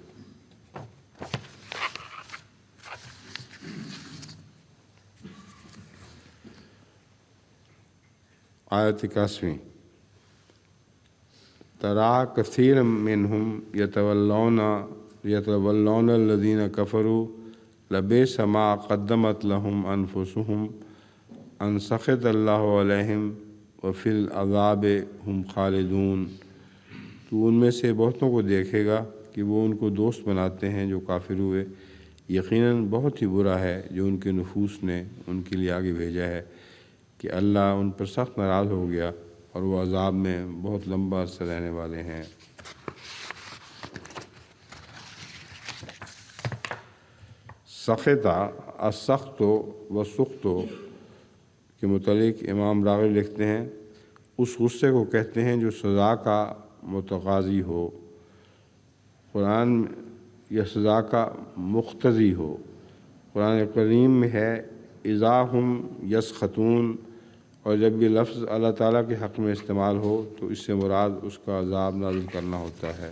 آیت 81 ترا کثیر منہم یتولون الذین کفروا لبئس ما قدمت لہم انفسہم ان سخط اللہ علیہم وفی العذاب ہم خالدون۔ تو ان میں سے بہتوں کو دیکھے گا کہ وہ ان کو دوست بناتے ہیں جو کافر ہوئے، یقیناً بہت ہی برا ہے جو ان کے نفوس نے ان کے لیے آگے بھیجا ہے کہ اللہ ان پر سخت ناراض ہو گیا اور وہ عذاب میں بہت لمبا عرصہ رہنے والے ہیں۔ سخطہ السخط و سخط کے متعلق امام راغب لکھتے ہیں، اس غصے کو کہتے ہیں جو سزا کا متقاضی ہو، قرآن یا سزا کا مقتضی ہو۔ قرآن کریم میں ہے اذا ہم یسخطون، اور جب یہ لفظ اللہ تعالیٰ کے حق میں استعمال ہو تو اس سے مراد اس کا عذاب نازل کرنا ہوتا ہے۔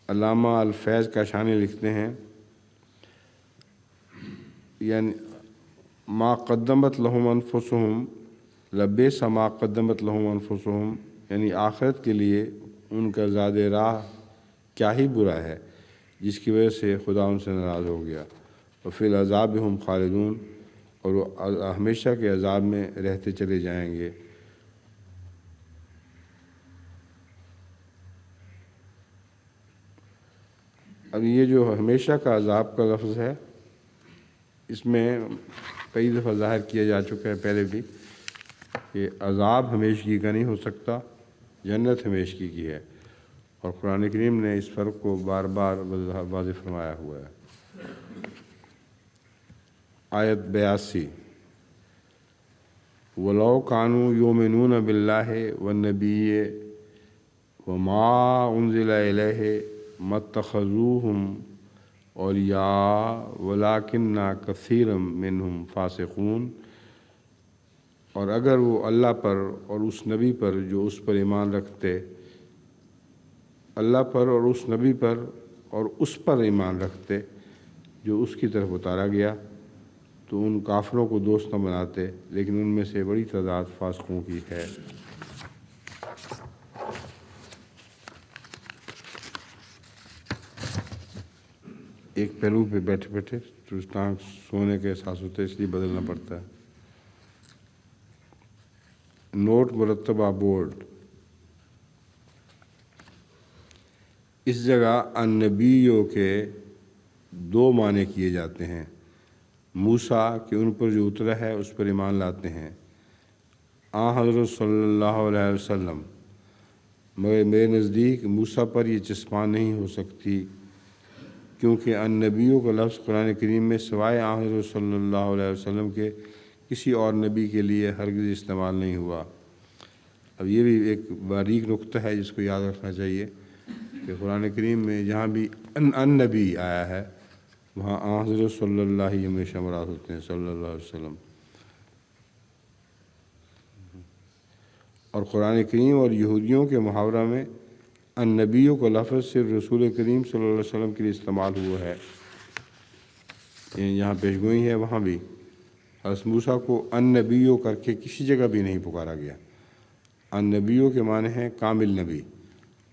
علامہ الفیض کاشانی لکھتے ہیں، یعنی ما قدمت لہم انفسہم لبئس ما قدمت لہم انفسہم، یعنی آخرت کے لیے ان کا زاد راہ کیا ہی برا ہے جس کی وجہ سے خدا ان سے ناراض ہو گیا۔ وفی العذاب ہم خالدون، اور وہ ہمیشہ کے عذاب میں رہتے چلے جائیں گے۔ اب یہ جو ہمیشہ کا عذاب کا لفظ ہے، اس میں کئی دفعہ ظاہر کیا جا چکا ہے پہلے بھی کہ عذاب ہمیشگی کا نہیں ہو سکتا، جنت ہمیشگی کی ہے، اور قرآن کریم نے اس فرق کو بار بار واضح فرمایا ہوا ہے۔ آیت 82 وَلَوْ كَانُوا يُؤْمِنُونَ بِاللَّهِ وَالنَّبِيِّ وَمَا أُنزِلَ إِلَيْهِ مَا اتَّخَذُوهُمْ أَوْلِيَاءَ وَلَكِنَّ كَثِيرًا مِّنْهُمْ فَاسِقُونَ، اور اگر وہ اللہ پر اور اس نبی پر جو اس پر ایمان رکھتے، اللہ پر اور اس نبی پر اور اس پر ایمان رکھتے جو اس کی طرف اتارا گیا، تو ان کافروں کو دوست نہ بناتے، لیکن ان میں سے بڑی تعداد فاسقوں کی ہے۔ ایک پہلو پہ بیٹھے بیٹھے ٹانگ سونے کے احساس ہوتے، اس لیے بدلنا پڑتا ہے۔ نوٹ مرتبہ بورڈ، اس جگہ النبیوں کے دو معنی کیے جاتے ہیں۔ موسیٰ کہ ان پر جو اترا ہے اس پر ایمان لاتے ہیں، حضرت صلی اللہ علیہ وسلم، مگر میرے نزدیک موسیٰ پر یہ چسپاں نہیں ہو سکتی، کیونکہ النبیوں کا لفظ قرآن کریم میں سوائے حضرت صلی اللہ علیہ وسلم کے کسی اور نبی کے لیے ہرگز استعمال نہیں ہوا۔ اب یہ بھی ایک باریک نقطہ ہے جس کو یاد رکھنا چاہیے کہ قرآن کریم میں جہاں بھی النبی آیا ہے وہاں حضرت صلی اللہ علیہ ہمیشہ مراد ہوتے ہیں، صلی اللہ علیہ وسلم۔ اور قرآن کریم اور یہودیوں کے محاورہ میں النبیوں کا لفظ صرف رسول کریم صلی اللہ علیہ وسلم کے لیے استعمال ہوا ہے، یہاں پیشگوئی ہے، وہاں بھی حضرت موسیٰ کو النبیوں کر کے کسی جگہ بھی نہیں پکارا گیا۔ النبیوں کے معنی ہیں کامل نبی،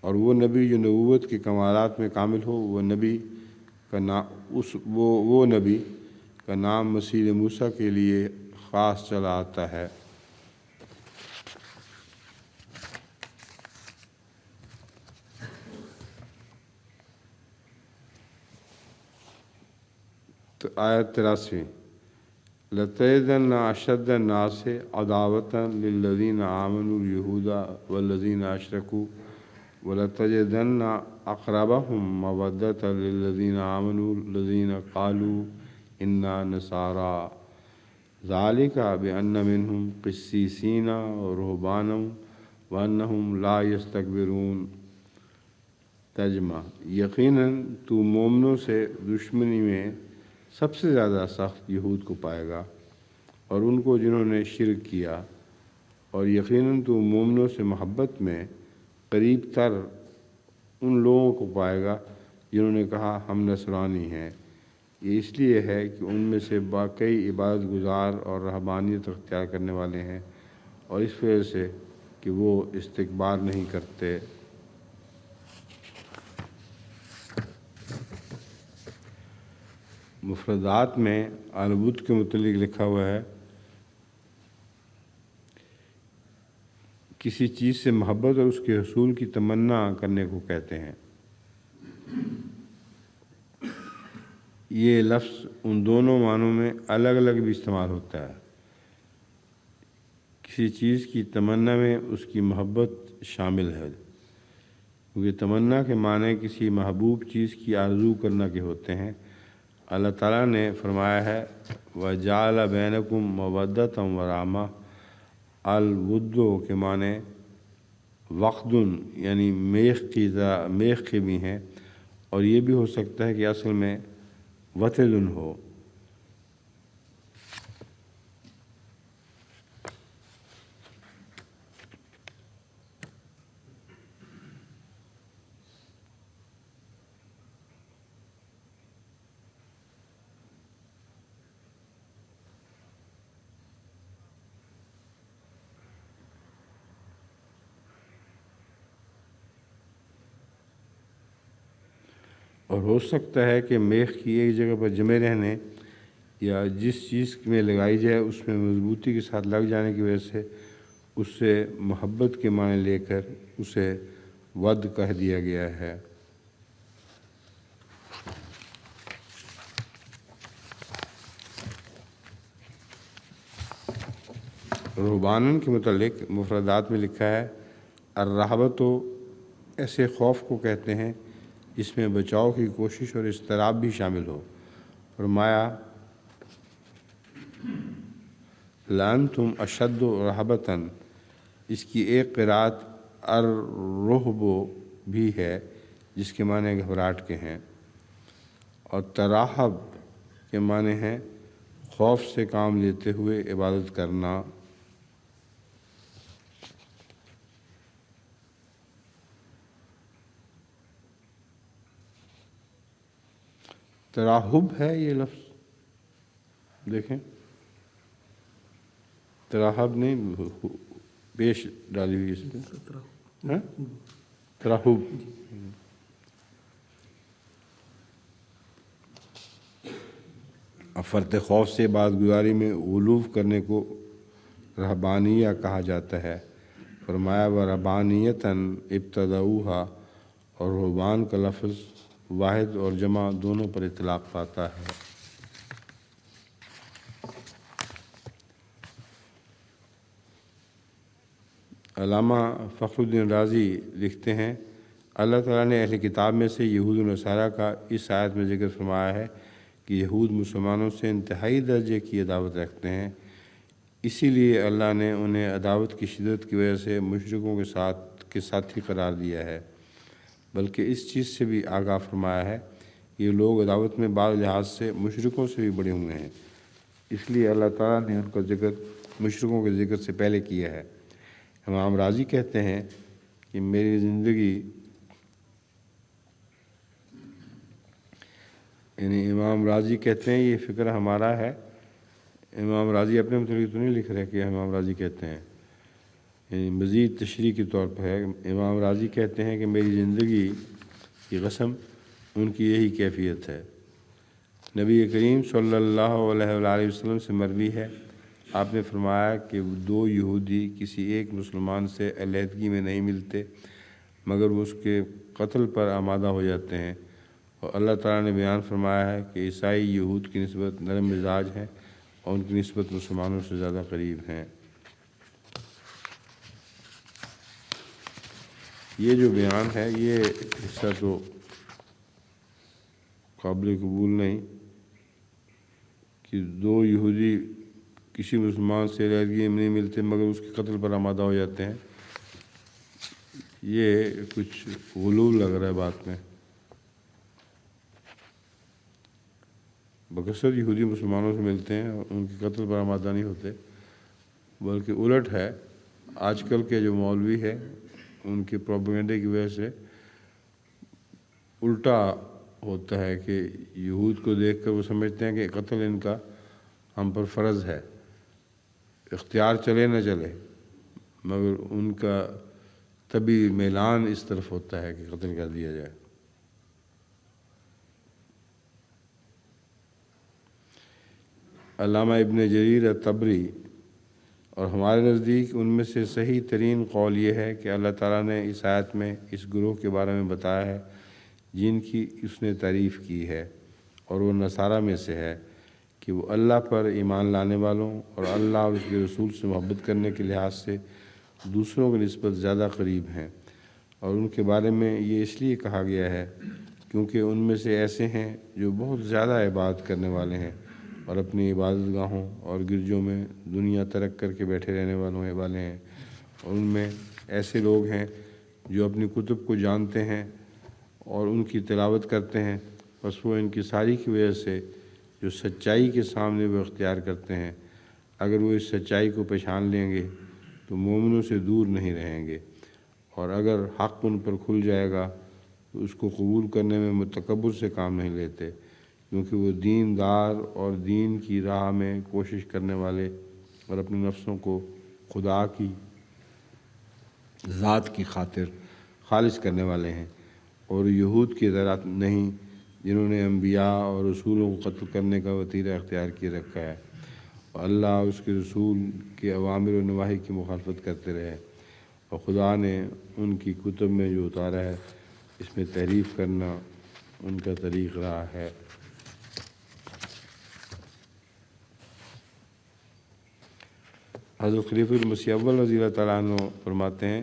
اور وہ نبی جو نبوت کے کمالات میں کامل ہو، وہ نبی کا نام وہ نبی کا نام مسیح موسیٰ کے لیے خاص چلا آتا ہے۔ تو آیت 83 لَتَجِدَنَّ أَشَدَّ النَّاسِ عَدَاوَةً لِلَّذِينَ آمَنُوا الْيَهُودَ وَالَّذِينَ أَشْرَكُوا وَلَتَجِدَنَّ أَقْرَبَهُمْ مَوَدَّةً لِلَّذِينَ آمَنُوا الَّذِينَ قَالُوا إِنَّا نَصَارَىٰ ذَلِكَ بِأَنَّ مِنْهُمْ قِسِّيسِينَ وَرُهْبَانًا وَأَنَّهُمْ لَا يَسْتَكْبِرُونَ۔ ترجمہ: یقیناً تو مومنوں سے دشمنی میں سب سے زیادہ سخت یہود کو پائے گا اور ان کو جنہوں نے شرک کیا، اور یقیناً تو مومنوں سے محبت میں قریب تر ان لوگوں کو پائے گا جنہوں نے کہا ہم نصرانی ہیں۔ یہ اس لیے ہے کہ ان میں سے باقی عبادت گزار اور رہبانیت اختیار کرنے والے ہیں، اور اس وجہ سے کہ وہ استکبار نہیں کرتے۔ مفردات میں البت کے متعلق لکھا ہوا ہے کسی چیز سے محبت اور اس کے حصول کی تمنا کرنے کو کہتے ہیں۔ یہ لفظ ان دونوں معنوں میں الگ الگ بھی استعمال ہوتا ہے۔ کسی چیز کی تمنا میں اس کی محبت شامل ہے، کیونکہ تمنا کے معنی کسی محبوب چیز کی آرزو کرنا کے ہوتے ہیں۔ اللہ تعالیٰ نے فرمایا ہے وَجَعَلَ بَيْنَكُم مَّوَدَّةً وَرَحْمَةً۔ الود کے معنی وقدن یعنی میخ کے بھی ہیں، اور یہ بھی ہو سکتا ہے کہ اصل میں وطدن ہو۔ اور ہو سکتا ہے کہ میخ کی ایک جگہ پر جمے رہنے یا جس چیز میں لگائی جائے اس میں مضبوطی کے ساتھ لگ جانے کی وجہ سے اس سے محبت کے معنی لے کر اسے ود کہہ دیا گیا ہے۔ رہبانن کے متعلق مفردات میں لکھا ہے الرہبۃ ایسے خوف کو کہتے ہیں جس میں بچاؤ کی کوشش اور اضطراب بھی شامل ہو۔ فرمایا لَأَنْتُمْ أَشَدُّ رَهْبَةً، اس کی ایک قرأت الرُّہْبُ بھی ہے جس کے معنی گھبراہٹ کے ہیں، اور تراہب کے معنی ہیں خوف سے کام لیتے ہوئے عبادت کرنا۔ تراہب ہے یہ لفظ، دیکھیں تراہب نہیں، پیش ڈالی ہوئی اس پہ، تراہب۔ فرط خوف سے عبادت گزاری میں غلو کرنے کو رہبانیہ کہا جاتا ہے۔ فرمایا وَرَهْبَانِيَّةً ابتدعوها، اور رہبان کا لفظ واحد اور جمع دونوں پر اطلاق پاتا ہے۔ علامہ فخر الدین رازی لکھتے ہیں اللہ تعالیٰ نے اہل کتاب میں سے یہود و نصارہ کا اس آیت میں ذکر فرمایا ہے کہ یہود مسلمانوں سے انتہائی درجے کی عداوت رکھتے ہیں، اسی لیے اللہ نے انہیں عداوت کی شدت کی وجہ سے مشرکوں کے ساتھی قرار دیا ہے، بلکہ اس چیز سے بھی آگاہ فرمایا ہے کہ یہ لوگ عداوت میں بعض لحاظ سے مشرکوں سے بھی بڑے ہوئے ہیں، اس لیے اللہ تعالیٰ نے ان کا ذکر مشرکوں کے ذکر سے پہلے کیا ہے۔ امام راضی کہتے ہیں کہ میری زندگی، یعنی امام راضی کہتے ہیں یہ فکر ہمارا ہے، امام راضی اپنے متعلق تو نہیں لکھ رہے کہ امام راضی کہتے ہیں، یعنی مزید تشریح کے طور پر ہے۔ امام راضی کہتے ہیں کہ میری زندگی کی قسم ان کی یہی کیفیت ہے۔ نبی کریم صلی اللہ علیہ وآلہ وسلم سے مروی ہے، آپ نے فرمایا کہ دو یہودی کسی ایک مسلمان سے علیحدگی میں نہیں ملتے مگر وہ اس کے قتل پر آمادہ ہو جاتے ہیں، اور اللہ تعالیٰ نے بیان فرمایا ہے کہ عیسائی یہود کی نسبت نرم مزاج ہیں اور ان کی نسبت مسلمانوں سے زیادہ قریب ہیں۔ یہ جو بیان ہے یہ حصہ تو قابل قبول نہیں کہ دو یہودی کسی مسلمان سے علیحدگی میں نہیں ملتے مگر اس کے قتل پر آمادہ ہو جاتے ہیں، یہ کچھ غلو لگ رہا ہے بات میں۔ بکثرت یہودی مسلمانوں سے ملتے ہیں اور ان کے قتل پر آمادہ نہیں ہوتے، بلکہ الٹ ہے، آج کل کے جو مولوی ہے ان کے پروپیگنڈے کی وجہ سے الٹا ہوتا ہے کہ یہود کو دیکھ کر وہ سمجھتے ہیں کہ قتل ان کا ہم پر فرض ہے، اختیار چلے نہ چلے، مگر ان کا طبی میلان اس طرف ہوتا ہے کہ قتل کر دیا جائے۔ علامہ ابن جریر الطبری اور ہمارے نزدیک ان میں سے صحیح ترین قول یہ ہے کہ اللہ تعالیٰ نے اس آیت میں اس گروہ کے بارے میں بتایا ہے جن کی اس نے تعریف کی ہے، اور وہ نصارہ میں سے ہے کہ وہ اللہ پر ایمان لانے والوں اور اللہ اور اس کے رسول سے محبت کرنے کے لحاظ سے دوسروں کی نسبت زیادہ قریب ہیں، اور ان کے بارے میں یہ اس لیے کہا گیا ہے کیونکہ ان میں سے ایسے ہیں جو بہت زیادہ عبادت کرنے والے ہیں اور اپنی عبادت گاہوں اور گرجوں میں دنیا ترک کر کے بیٹھے رہنے والے ہیں، اور ان میں ایسے لوگ ہیں جو اپنی کتب کو جانتے ہیں اور ان کی تلاوت کرتے ہیں، بس وہ ان کی ساری کی وجہ سے جو سچائی کے سامنے وہ اختیار کرتے ہیں، اگر وہ اس سچائی کو پہچان لیں گے تو مومنوں سے دور نہیں رہیں گے، اور اگر حق ان پر کھل جائے گا تو اس کو قبول کرنے میں متکبر سے کام نہیں لیتے، کیونکہ وہ دین دار اور دین کی راہ میں کوشش کرنے والے اور اپنے نفسوں کو خدا کی ذات کی خاطر خالص کرنے والے ہیں، اور یہود کی طرح نہیں جنہوں نے انبیاء اور رسولوں کو قتل کرنے کا وتیرہ اختیار کیے رکھا ہے، اور اللہ اور اس کے رسول کے اوامر و نواہی کی مخالفت کرتے رہے، اور خدا نے ان کی کتب میں جو اتارا ہے اس میں تحریف کرنا ان کا طریق رہا ہے۔ حضرت خلیفہ المسیح اول رضی اللہ تعالیٰ عنہ فرماتے ہیں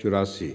84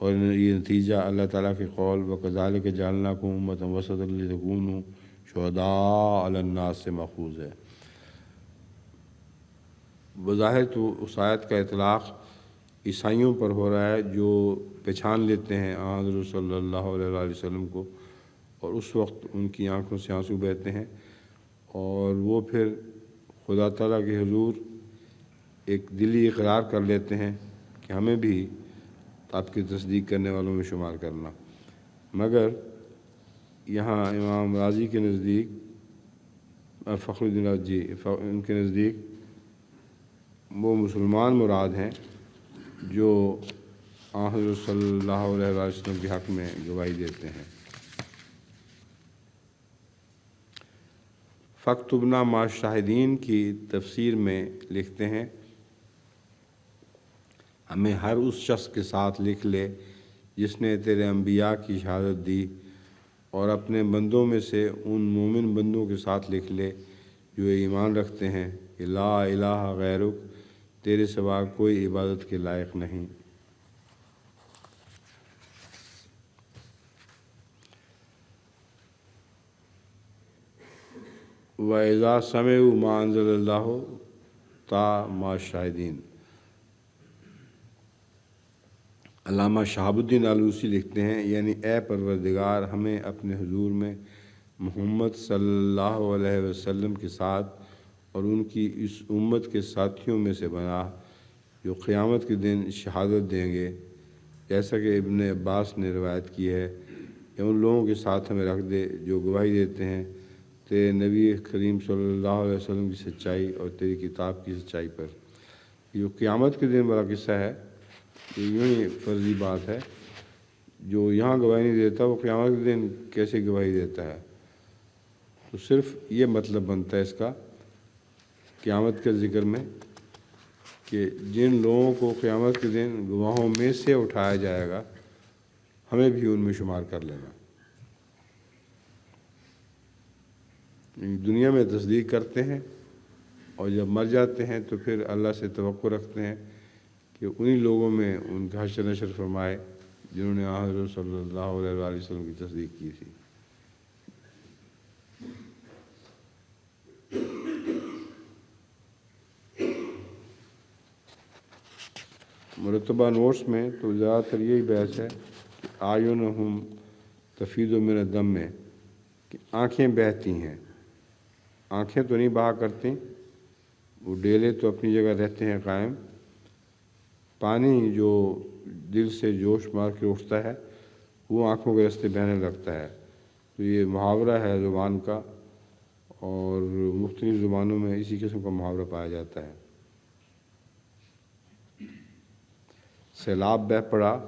اور یہ نتیجہ اللہ تعالیٰ کے قول وَكَذَلِكَ جَعَلْنَاكُمْ أُمَّةً وَسَطًا لِتَكُونُوا شُهَدَاءَ عَلَى النَّاسِ سے ماخوذ ہے۔ بظاہر تو اس آیت کا اطلاق عیسائیوں پر ہو رہا ہے جو پہچان لیتے ہیں حضرت صلی اللہ علیہ وسلم کو، اور اس وقت ان کی آنکھوں سے آنسو بہتے ہیں، اور وہ پھر خدا تعالیٰ کے حضور ایک دلی اقرار کر لیتے ہیں کہ ہمیں بھی آپ کی تصدیق کرنے والوں میں شمار کرنا۔ مگر یہاں امام راضی کے نزدیک، فخر الدین راضی ان کے نزدیک وہ مسلمان مراد ہیں جو حضرت صلی اللہ علیہ وسلم کے حق میں گواہی دیتے ہیں۔ فَاكْتُبْنَا مع الشاہدین کی تفسیر میں لکھتے ہیں ہمیں ہر اس شخص کے ساتھ لکھ لے جس نے تیرے انبیاء کی شہادت دی، اور اپنے بندوں میں سے ان مومن بندوں کے ساتھ لکھ لے جو ایمان رکھتے ہیں کہ لا الہ غیرک، تیرے سوا کوئی عبادت کے لائق نہیں۔ وَإِذَا سَمِعُوا مَا أَنزَلَ اللَّهُ تَعَ مَعَ الشَّاهِدِينَ۔ علامہ شہاب الدین آلوسی لکھتے ہیں یعنی اے پروردگار ہمیں اپنے حضور میں محمد صلی اللہ علیہ وسلم کے ساتھ اور ان کی اس امت کے ساتھیوں میں سے بنا جو قیامت کے دن شہادت دیں گے، جیسا کہ ابن عباس نے روایت کی ہے، کہ ان لوگوں کے ساتھ ہمیں رکھ دے جو گواہی دیتے ہیں تیرے نبی کریم صلی اللہ علیہ وسلم کی سچائی اور تیری کتاب کی سچائی پر۔ جو قیامت کے دن والا قصہ ہے یہ یوں ہی فرضی بات ہے، جو یہاں گواہی نہیں دیتا وہ قیامت کے دن کیسے گواہی دیتا ہے؟ تو صرف یہ مطلب بنتا ہے اس کا قیامت کے ذکر میں کہ جن لوگوں کو قیامت کے دن گواہوں میں سے اٹھایا جائے گا ہمیں بھی ان میں شمار کر لینا۔ دنیا میں تصدیق کرتے ہیں اور جب مر جاتے ہیں تو پھر اللہ سے توقع رکھتے ہیں کہ انہی لوگوں میں ان کا حشر نشر فرمائے جنہوں نے حضرت صلی اللہ علیہ وسلم کی تصدیق کی تھی۔ مرتبہ نوٹس میں تو زیادہ تر یہی بحث ہے کہ اعینہم تفیض من الدم میں کہ آنکھیں بہتی ہیں۔ آنکھیں تو نہیں بہا کرتی، وہ ڈیلے تو اپنی جگہ رہتے ہیں قائم، پانی جو دل سے جوش مار کے اٹھتا ہے وہ آنکھوں کے راستے بہنے لگتا ہے۔ تو یہ محاورہ ہے زبان کا، اور مختلف زبانوں میں اسی قسم کا محاورہ پایا جاتا ہے۔ سیلاب بہہ پڑا،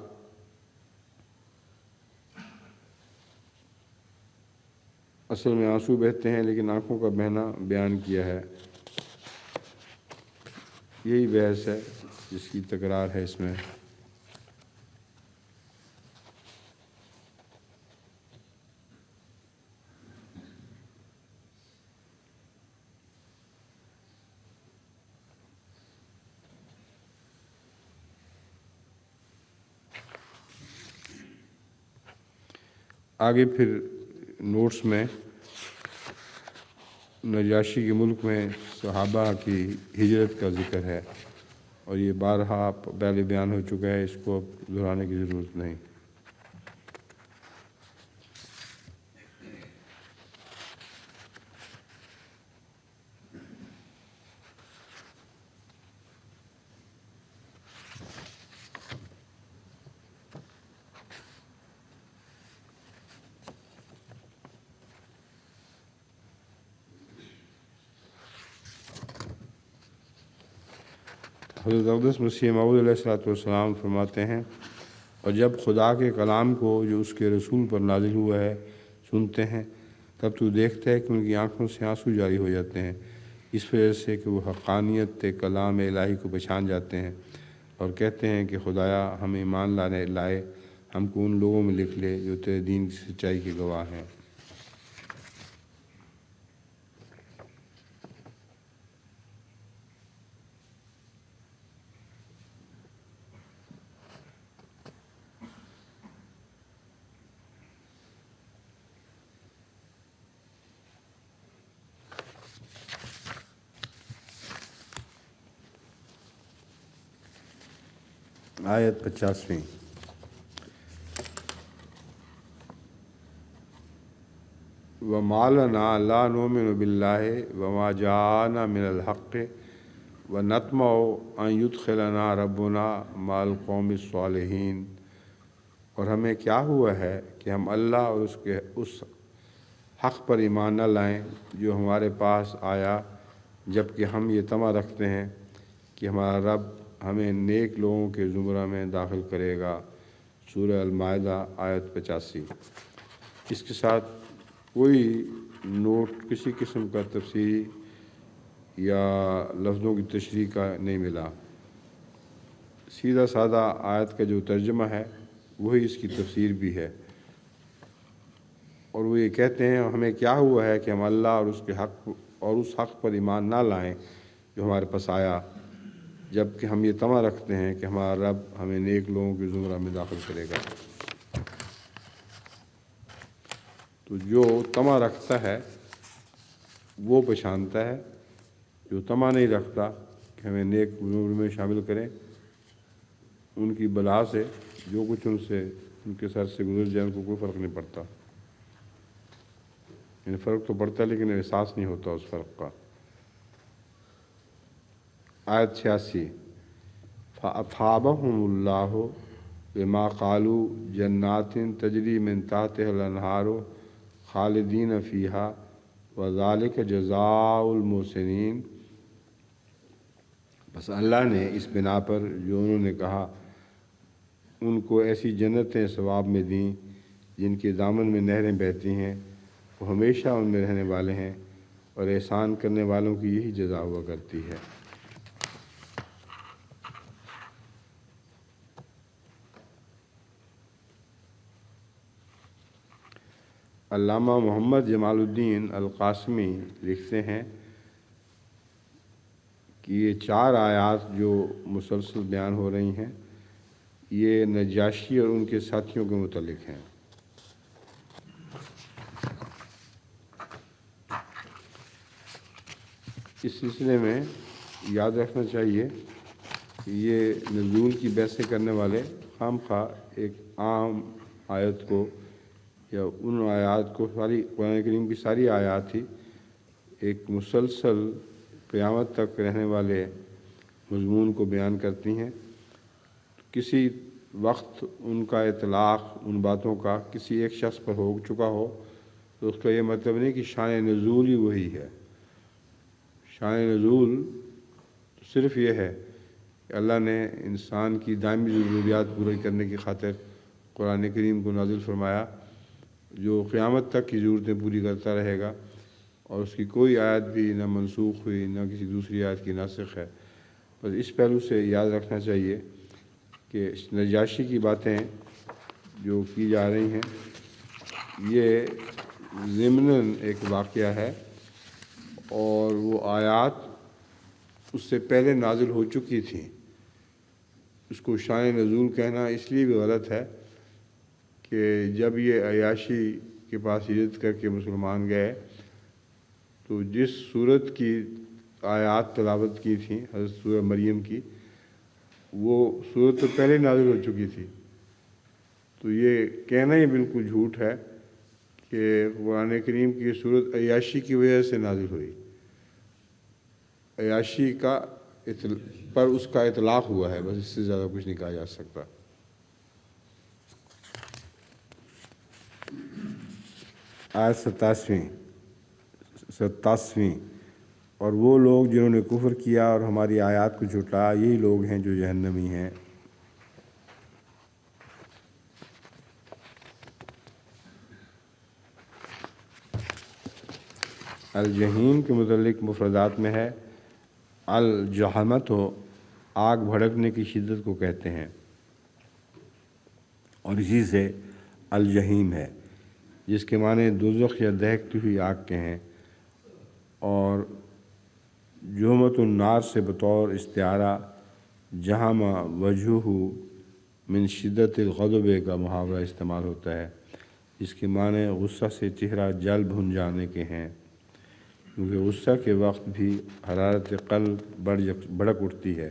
اصل میں آنسو بہتے ہیں لیکن آنکھوں کا بہنا بیان کیا ہے۔ یہی بحث ہے جس کی تکرار ہے اس میں۔ آگے پھر نوٹس میں نجاشی کے ملک میں صحابہ کی ہجرت کا ذکر ہے، اور یہ بارہا پہلے بیان ہو چکا ہے، اس کو اب دہرانے کی ضرورت نہیں۔ حضرت اقدس مسیح موعود علیہ السلام فرماتے ہیں، اور جب خدا کے کلام کو جو اس کے رسول پر نازل ہوا ہے سنتے ہیں تب تو دیکھتا ہے کہ ان کی آنکھوں سے آنسو جاری ہو جاتے ہیں، اس وجہ سے کہ وہ حقانیت کلام الہی کو پہچان جاتے ہیں، اور کہتے ہیں کہ خدایا ہم ایمان لائے، ہم کو ان لوگوں میں لکھ لے جو تیرے دین کی سچائی کے گواہ ہیں۔ آیت 50۔ وَمَا لَنَا لَا نُؤْمِنُ بِاللَّهِ وَمَا جَاءَنَا مِنَ الْحَقِّ وَنَطْمَعُ أَن يُدْخِلَنَا رَبُّنَا مَعَ الْقَوْمِ الصَّالِحِينَ، اور ہمیں کیا ہوا ہے کہ ہم اللہ اور اس حق پر ایمان نہ لائیں جو ہمارے پاس آیا، جب کہ ہم یہ طمع رکھتے ہیں کہ ہمارا رب ہمیں نیک لوگوں کے زمرہ میں داخل کرے گا۔ سورہ المائدہ آیت 85۔ اس کے ساتھ کوئی نوٹ کسی قسم کا تفسیری یا لفظوں کی تشریح کا نہیں ملا، سیدھا سادہ آیت کا جو ترجمہ ہے وہی اس کی تفسیر بھی ہے، اور وہ یہ کہتے ہیں ہمیں کیا ہوا ہے کہ ہم اللہ اور اس حق پر ایمان نہ لائیں جو ہمارے پاس آیا، جب کہ ہم یہ طمع رکھتے ہیں کہ ہمارا رب ہمیں نیک لوگوں کے زمرہ میں داخل کرے گا۔ تو جو طمع رکھتا ہے وہ پہچانتا ہے، جو طمع نہیں رکھتا کہ ہمیں نیک زمرے میں شامل کریں، ان کی بلا سے جو کچھ ان کے سر سے گزر جائے ان کو کوئی فرق نہیں پڑتا، یعنی فرق تو پڑتا ہے لیکن احساس نہیں ہوتا اس فرق کا۔ آیت 86۔ فَأَصَابَهُمُ اللَّهُ بِمَا قَالُوا جَنَّاتٍ تَجْرِي مِن تَحْتِهَا الْأَنْهَارُ خَالِدِينَ فِيهَا وَذَلِكَ جَزَاءُ الْمُحْسِنِينَ، بس اللہ نے اس بنا پر جو انہوں نے کہا ان کو ایسی جنتیں ثواب میں دیں جن کے دامن میں نہریں بہتی ہیں، وہ ہمیشہ ان میں رہنے والے ہیں، اور احسان کرنے والوں کی یہی جزا ہوا کرتی ہے۔ علامہ محمد جمال الدین القاسمی لکھتے ہیں کہ یہ 4 آیات جو مسلسل بیان ہو رہی ہیں یہ نجاشی اور ان کے ساتھیوں کے متعلق ہیں۔ اس سلسلے میں یاد رکھنا چاہیے کہ یہ نزول کی بحثیں کرنے والے خام خواہ ایک عام آیت کو یا ان آیات کو، ساری قرآن کریم کی ساری آیات ہی ایک مسلسل قیامت تک رہنے والے مضمون کو بیان کرتی ہیں۔ کسی وقت ان کا اطلاق ان باتوں کا کسی ایک شخص پر ہو چکا ہو تو اس کا یہ مطلب نہیں کہ شان نزول ہی وہی ہے۔ شان نزول صرف یہ ہے کہ اللہ نے انسان کی دائمی ضروریات پوری کرنے کی خاطر قرآن کریم کو نازل فرمایا، جو قیامت تک کی ضرورتیں پوری کرتا رہے گا، اور اس کی کوئی آیت بھی نہ منسوخ ہوئی نہ کسی دوسری آیت کی ناسخ ہے۔ بس اس پہلو سے یاد رکھنا چاہیے کہ نجاشی کی باتیں جو کی جا رہی ہیں یہ ضمناً ایک واقعہ ہے، اور وہ آیات اس سے پہلے نازل ہو چکی تھیں۔ اس کو شان نزول کہنا اس لیے بھی غلط ہے کہ جب یہ عیاشی کے پاس ہجرت کر کے مسلمان گئے تو جس صورت کی آیات تلاوت کی تھیں حضرت سورہ مریم کی، وہ صورت تو پہلے نازل ہو چکی تھی، تو یہ کہنا ہی بالکل جھوٹ ہے کہ قرآن کریم کی صورت عیاشی کی وجہ سے نازل ہوئی۔ عیاشی پر اس کا اطلاق ہوا ہے، بس اس سے زیادہ کچھ نہیں کہا جا سکتا۔ آیت 87۔ اور وہ لوگ جنہوں نے کفر کیا اور ہماری آیات کو جھٹلایا یہی لوگ ہیں جو جہنمی ہیں۔ الجحیم کے متعلق مفردات میں ہے الجحمت، آگ بھڑکنے کی شدت کو کہتے ہیں، اور اسی سے الجحیم ہے جس کے معنی دوزخ یا دہکتی ہوئی آگ کے ہیں، اور جہمت النار سے بطور استعارہ جہم وجہہ من شدت الغضب کا محاورہ استعمال ہوتا ہے، جس کے معنی غصہ سے چہرہ جل بھن جانے کے ہیں، کیونکہ غصہ کے وقت بھی حرارت قلب بھڑک اٹھتی ہے۔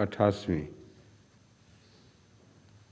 88।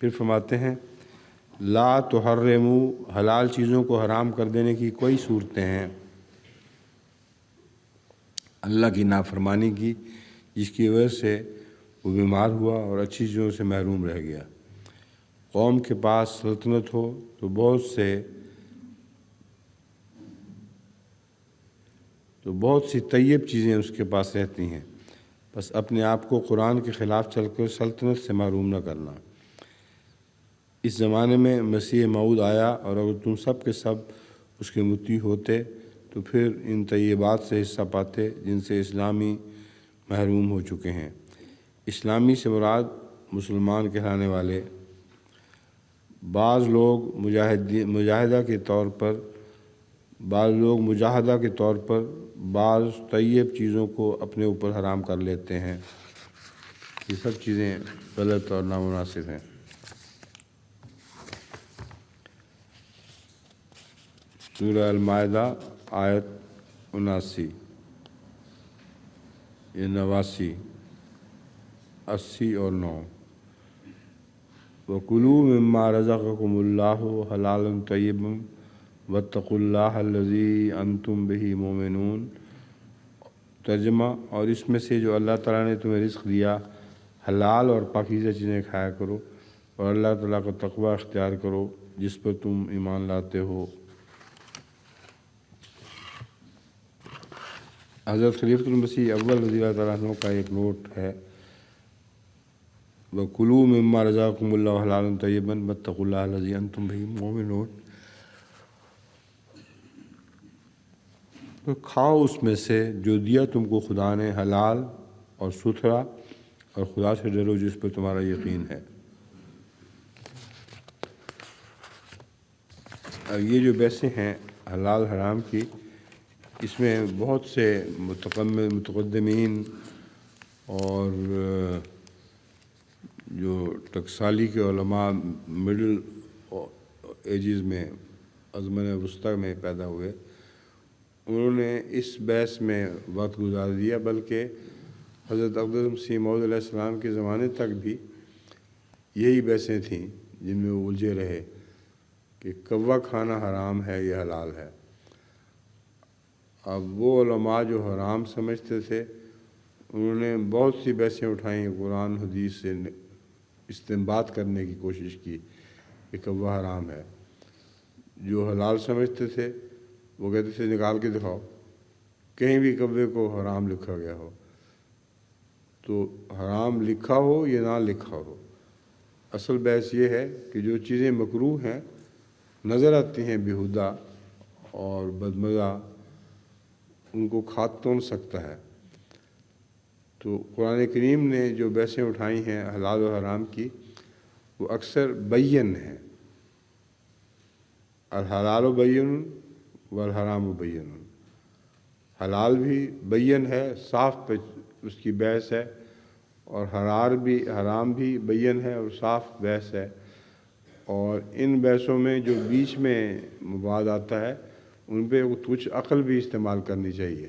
پھر فرماتے ہیں لا تحرموا، حلال چیزوں کو حرام کر دینے کی کوئی صورتیں ہیں اللہ کی نافرمانی کی جس کی وجہ سے وہ بیمار ہوا اور اچھی چیزوں سے محروم رہ گیا۔ قوم کے پاس سلطنت ہو تو بہت سی طیب چیزیں اس کے پاس رہتی ہیں، بس اپنے آپ کو قرآن کے خلاف چل کر سلطنت سے محروم نہ کرنا۔ اس زمانے میں مسیح موعود آیا اور اگر تم سب کے سب اس کے مطیع ہوتے تو پھر ان طیبات سے حصہ پاتے جن سے اسلامی محروم ہو چکے ہیں۔ اسلامی سے مراد مسلمان کہلانے والے۔ بعض لوگ مجاہدہ کے طور پر بعض طیب چیزوں کو اپنے اوپر حرام کر لیتے ہیں۔ یہ سب چیزیں غلط اور نامناسب ہیں۔ سورہ المائدہ آیت 79 89 80 اور 9 وَكُلُوا مِمَّا رَزَقَكُمُ اللَّهُ حَلَالًا طَيِّبًا وَاتَّقُوا اللَّهَ الَّذِي أَنْتُمْ بِهِ مُؤْمِنُونَ۔ ترجمہ، اور اس میں سے جو اللہ تعالیٰ نے تمہیں رزق دیا حلال اور پاکیزہ چیزیں کھایا کرو اور اللہ تعالیٰ کا تقوی اختیار کرو جس پر تم ایمان لاتے ہو۔ حضرت خلیفۃ المسیح اول رضی اللہ تعالیٰ عنہ کا ایک نوٹ ہے وَكُلُوا مِمَّا رَزَقَكُمُ اللَّهُ حَلَالًا طَيِّبًا وَاتَّقُوا اللَّهَ الَّذِي أَنْتُمْ بِهِ مُؤْمِنُونَ۔ تو کھاؤ اس میں سے جو دیا تم کو خدا نے حلال اور ستھرا، اور خدا سے ڈرو جس پر تمہارا یقین ہے۔ اب یہ جو بحثیں ہیں حلال حرام کی، اس میں بہت سے متقدمین اور جو ٹکسالی کے علماء مڈل ایجز میں ازمنہ وسطی میں پیدا ہوئے، انہوں نے اس بحث میں وقت گزار دیا، بلکہ حضرت اقدس مسیح موعود علیہ السلام کے زمانے تک بھی یہی بحثیں تھیں جن میں وہ الجھے رہے کہ کوا کھانا حرام ہے یا حلال ہے۔ اب وہ علماء جو حرام سمجھتے تھے انہوں نے بہت سی بحثیں اٹھائیں، قرآن حدیث سے استنباط کرنے کی کوشش کی کہ کوا حرام ہے۔ جو حلال سمجھتے تھے وہ کہتے تھے نکال کے دکھاؤ کہیں بھی کوے کو حرام لکھا گیا ہو، تو حرام لکھا ہو یا نہ لکھا ہو، اصل بحث یہ ہے کہ جو چیزیں مکروہ ہیں، نظر آتی ہیں بیہودہ اور بدمزہ، ان کو کھا کون سکتا ہے؟ تو قرآن کریم نے جو بحثیں اٹھائی ہیں حلال و حرام کی، وہ اکثر بین ہیں۔ الحلال بین والحرام بین۔ حلال بھی بین ہے، صاف پہ اس کی بحث ہے، اور حرام بھی بین ہے اور صاف بحث ہے۔ اور ان بحثوں میں جو بیچ میں مباد آتا ہے ان پہ کچھ عقل بھی استعمال کرنی چاہیے۔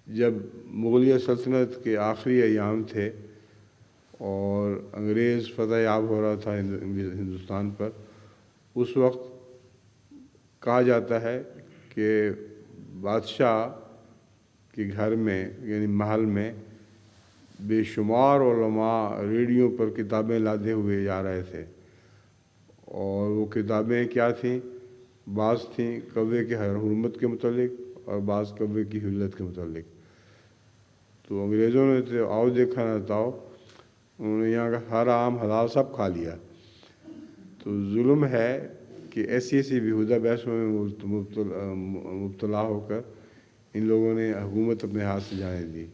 جب مغلیہ سلطنت کے آخری ایام تھے اور انگریز فتح یاب ہو رہا تھا ہندوستان پر، اس وقت کہا جاتا ہے کہ بادشاہ کے گھر میں یعنی محل میں بے شمار علماء ریڈیو پر کتابیں لادے ہوئے جا رہے تھے، اور وہ کتابیں کیا تھیں؟ بعض تھیں کوے کے حرمت کے متعلق اور بعض کوے کی حلت کے متعلق۔ تو انگریزوں نے تو آؤ دیکھا نہ تاؤ، انہوں نے یہاں کا ہر عام حلال سب کھا لیا۔ تو ظلم ہے کہ ایسی بیہودہ بحثوں میں مبتلا ہو کر ان لوگوں نے حکومت اپنے ہاتھ سے جانے دی۔